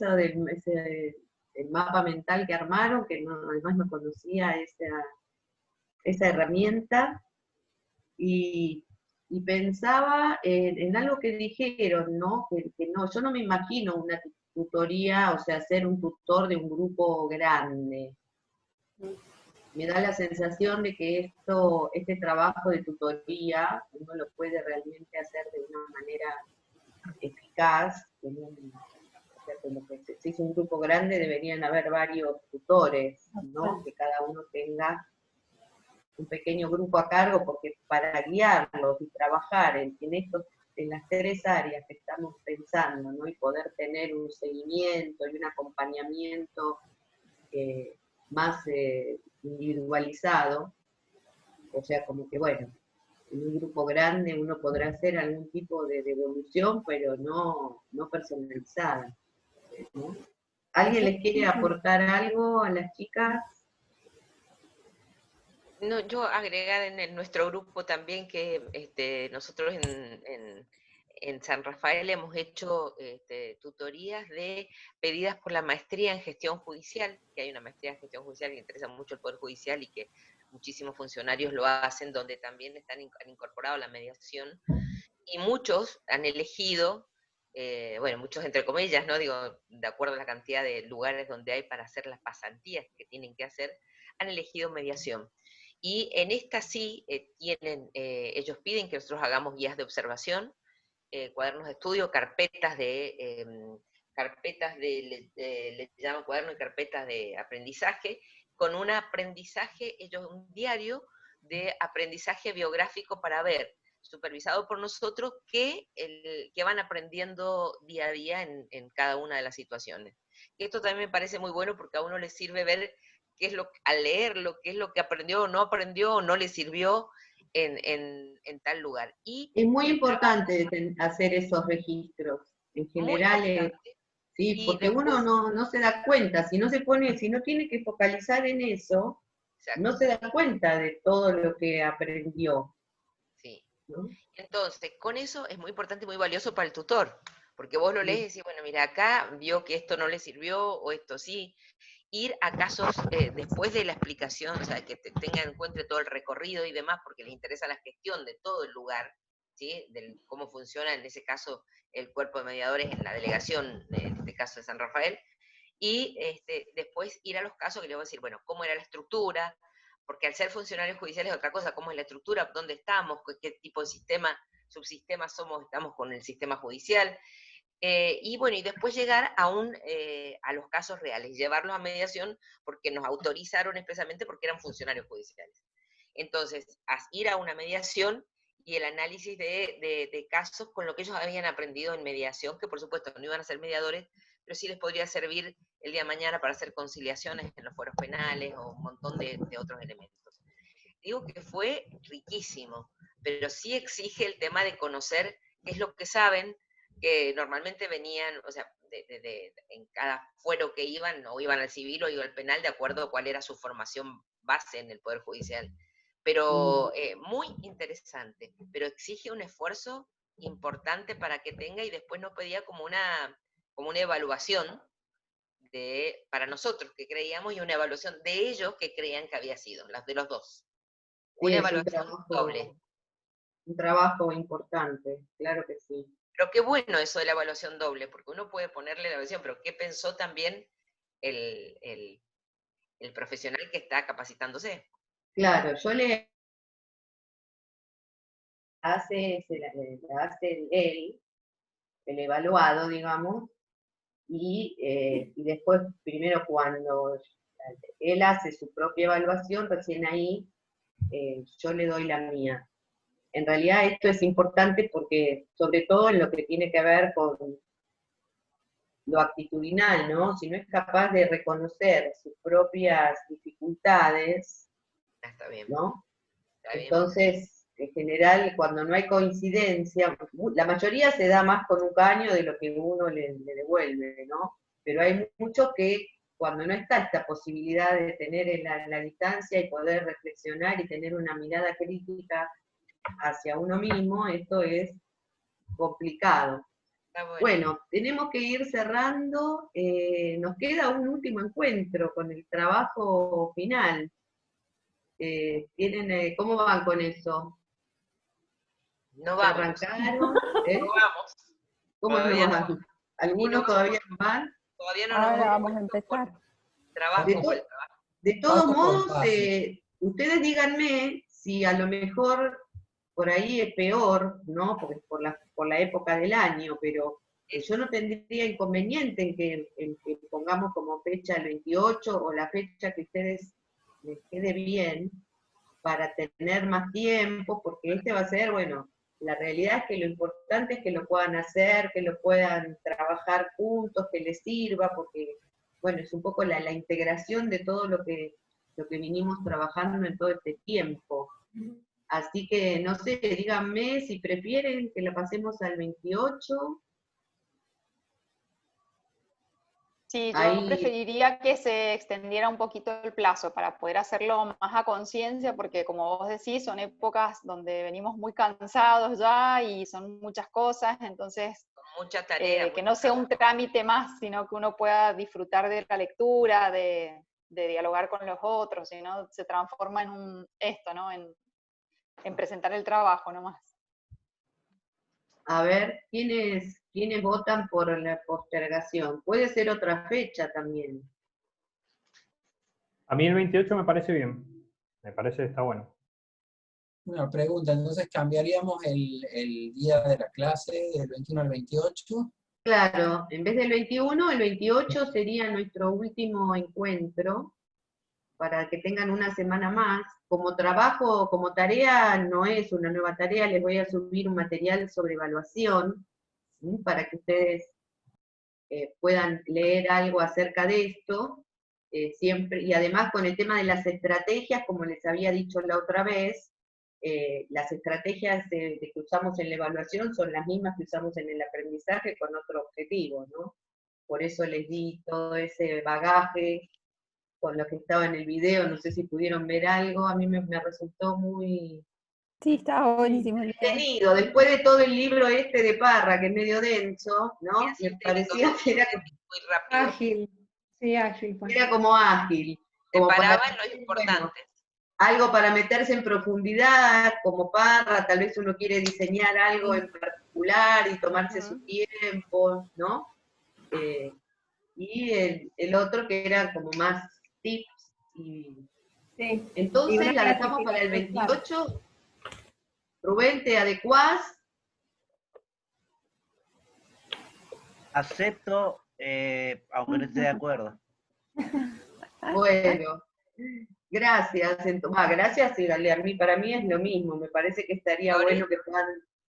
Speaker 1: mapa mental que armaron, que además no conocía esa herramienta, y pensaba en algo que dijeron, ¿no? Que no, yo no me imagino una tutoría, o sea, ser un tutor de un grupo grande. Me da la sensación de que este trabajo de tutoría uno lo puede realmente hacer de una manera eficaz. O sea, como que si es un grupo grande deberían haber varios tutores, ¿no? Que cada uno tenga un pequeño grupo a cargo, porque para guiarlos y trabajar en las tres áreas que estamos pensando, ¿no? Y poder tener un seguimiento y un acompañamiento más individualizado, o sea, como que bueno, en un grupo grande uno podrá hacer algún tipo de devolución, pero no personalizada, ¿no? ¿Alguien les quiere aportar algo a las chicas?
Speaker 8: No, yo agregar en nuestro grupo también que nosotros en San Rafael hemos hecho tutorías pedidas por la maestría en gestión judicial, que hay una maestría en gestión judicial que interesa mucho el Poder Judicial y que muchísimos funcionarios lo hacen, donde también han incorporado la mediación, y muchos han elegido, bueno, muchos entre comillas, ¿no? Digo, de acuerdo a la cantidad de lugares donde hay para hacer las pasantías que tienen que hacer, han elegido mediación. Y en esta sí ellos piden que nosotros hagamos guías de observación, cuadernos de estudio, carpetas les llaman cuaderno y carpetas de aprendizaje, con un diario de aprendizaje biográfico para ver, supervisado por nosotros, qué van aprendiendo día a día en cada una de las situaciones. Y esto también me parece muy bueno porque a uno le sirve ver al leerlo, qué es lo que aprendió o no le sirvió en tal lugar. Y
Speaker 1: es muy importante hacer esos registros, en general, sí, porque
Speaker 8: después,
Speaker 1: uno no se da cuenta, si no tiene que focalizar en eso, exacto, no se da cuenta de todo lo que aprendió.
Speaker 8: Sí. ¿No? Entonces, con eso es muy importante y muy valioso para el tutor, porque vos lo lees y decís, bueno, mira, acá vio que esto no le sirvió o esto sí. Ir a casos después de la explicación, o sea, que tengan en cuenta todo el recorrido y demás, porque les interesa la gestión de todo el lugar, ¿sí? De cómo funciona, en ese caso, el cuerpo de mediadores en la delegación, en este caso de San Rafael, y después ir a los casos que le voy a decir, bueno, cómo era la estructura, porque al ser funcionarios judiciales es otra cosa, cómo es la estructura, dónde estamos, qué tipo de sistema, subsistemas estamos con el sistema judicial, y bueno, y después llegar a los casos reales, llevarlos a mediación porque nos autorizaron expresamente porque eran funcionarios judiciales. Entonces, ir a una mediación y el análisis de casos con lo que ellos habían aprendido en mediación, que por supuesto no iban a ser mediadores, pero sí les podría servir el día de mañana para hacer conciliaciones en los fueros penales o un montón de otros elementos. Digo que fue riquísimo, pero sí exige el tema de conocer qué es lo que saben, que normalmente venían, o sea, en cada fuero que iban, o iban al civil o iban al penal, de acuerdo a cuál era su formación base en el Poder Judicial. Pero muy interesante, pero exige un esfuerzo importante para que tenga, y después nos pedía como una evaluación para nosotros que creíamos, y una evaluación de ellos que creían que había sido, las de los dos. Una evaluación doble.
Speaker 1: Un trabajo importante, claro que sí.
Speaker 8: Pero qué bueno eso de la evaluación doble, porque uno puede ponerle la evaluación, pero ¿qué pensó también el profesional que está capacitándose?
Speaker 1: Claro, yo le hace él, el evaluado, digamos, y después, primero cuando él hace su propia evaluación, recién ahí yo le doy la mía. En realidad esto es importante porque, sobre todo en lo que tiene que ver con lo actitudinal, ¿no? Si no es capaz de reconocer sus propias dificultades,
Speaker 8: está bien,
Speaker 1: ¿no?
Speaker 8: Está bien.
Speaker 1: Entonces, en general, cuando no hay coincidencia, la mayoría se da más con un caño de lo que uno le devuelve, ¿no? Pero hay muchos que cuando no está esta posibilidad de tener la distancia y poder reflexionar y tener una mirada crítica hacia uno mismo, esto es complicado. Bueno, tenemos que ir cerrando, nos queda un último encuentro con el trabajo final. ¿Cómo van con eso?
Speaker 8: No vamos.
Speaker 1: ¿Arrancaron?
Speaker 8: No vamos.
Speaker 1: ¿Cómo no van? ¿Algunos todavía no van?
Speaker 8: Todavía no
Speaker 2: Ahora
Speaker 8: nos
Speaker 2: vamos a empezar.
Speaker 1: De todos modos, ustedes díganme si a lo mejor por ahí es peor, ¿no? Porque por la época del año, pero yo no tendría inconveniente en que pongamos como fecha el 28 o la fecha que a ustedes les quede bien para tener más tiempo, porque va a ser, bueno, la realidad es que lo importante es que lo puedan hacer, que lo puedan trabajar juntos, que les sirva, porque, bueno, es un poco la integración de todo lo que vinimos trabajando en todo este tiempo. Así que, no sé, díganme si prefieren que la pasemos al 28.
Speaker 3: Sí, yo preferiría que se extendiera un poquito el plazo para poder hacerlo más a conciencia, porque como vos decís, son épocas donde venimos muy cansados ya y son muchas cosas, entonces
Speaker 8: mucha tarea,
Speaker 3: que no sea un trámite más, sino que uno pueda disfrutar de la lectura, de dialogar con los otros, sino se transforma en ¿no? En presentar el trabajo nomás.
Speaker 1: A ver, ¿quiénes votan por la postergación? Puede ser otra fecha también.
Speaker 6: A mí el 28 me parece bien. Me parece que está bueno.
Speaker 7: Una pregunta, entonces cambiaríamos el día de la clase del 21 al 28.
Speaker 1: Claro, en vez del 21, el 28 sería nuestro último encuentro, para que tengan una semana más. Como trabajo, como tarea, no es una nueva tarea, les voy a subir un material sobre evaluación, ¿sí? Para que ustedes puedan leer algo acerca de esto, siempre, y además con el tema de las estrategias, como les había dicho la otra vez, las estrategias que usamos en la evaluación son las mismas que usamos en el aprendizaje con otro objetivo, ¿no? Por eso les di todo ese bagaje con lo que estaba en el video, no sé si pudieron ver algo, a mí me resultó muy...
Speaker 2: Sí, estaba buenísimo.
Speaker 1: Entretenido, después de todo el libro de Parra, que es medio denso, ¿no? Me parecía que era
Speaker 8: muy rápido.
Speaker 10: Ágil, sí, ágil. Pues.
Speaker 1: Era como ágil.
Speaker 8: Como paraba en lo importante.
Speaker 1: Bueno, algo para meterse en profundidad, como Parra, tal vez uno quiere diseñar algo en particular y tomarse su tiempo, ¿no? y el otro que era como más tips.
Speaker 10: Sí. Y
Speaker 1: Entonces
Speaker 10: una
Speaker 1: la dejamos para el
Speaker 10: clasificación,
Speaker 1: 28. Rubén, ¿te adecuás?
Speaker 9: Acepto, aunque no esté de acuerdo.
Speaker 1: Bueno, gracias. Gracias, y a mí, para mí es lo mismo. Me parece que estaría
Speaker 8: Lori.
Speaker 1: bueno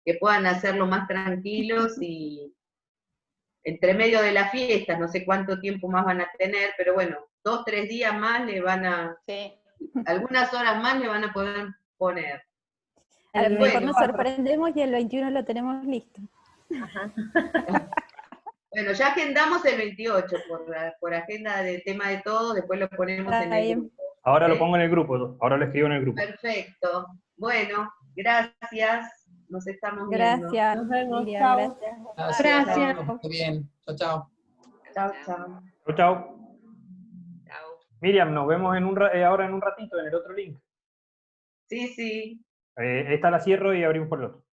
Speaker 1: que puedan hacerlo más tranquilos y entre medio de las fiestas, no sé cuánto tiempo más van a tener, pero bueno, 2, 3 días más le van a,
Speaker 3: Sí.
Speaker 1: algunas horas más le van a poder poner.
Speaker 2: A lo mejor
Speaker 1: Bueno,
Speaker 2: nos sorprendemos y el 21 lo tenemos listo.
Speaker 1: bueno, ya agendamos el 28 por agenda de tema de todo, después lo ponemos en
Speaker 2: Está
Speaker 1: el
Speaker 2: bien.
Speaker 1: grupo.
Speaker 6: Ahora lo
Speaker 1: ¿eh?
Speaker 6: pongo en el grupo, ahora lo escribo en el grupo.
Speaker 1: Perfecto. Bueno, gracias. Nos estamos viendo.
Speaker 2: Gracias,
Speaker 10: Nos vemos,
Speaker 2: Miriam,
Speaker 10: chao.
Speaker 2: gracias.
Speaker 7: Gracias.
Speaker 4: Gracias.
Speaker 7: Muy bien. Chao, chao.
Speaker 1: Chao, chao.
Speaker 6: Chau, chau.
Speaker 8: Chao.
Speaker 6: Miriam, nos vemos ahora en un ratito en el otro link.
Speaker 1: Sí, sí.
Speaker 6: Esta la cierro y abrimos por el otro.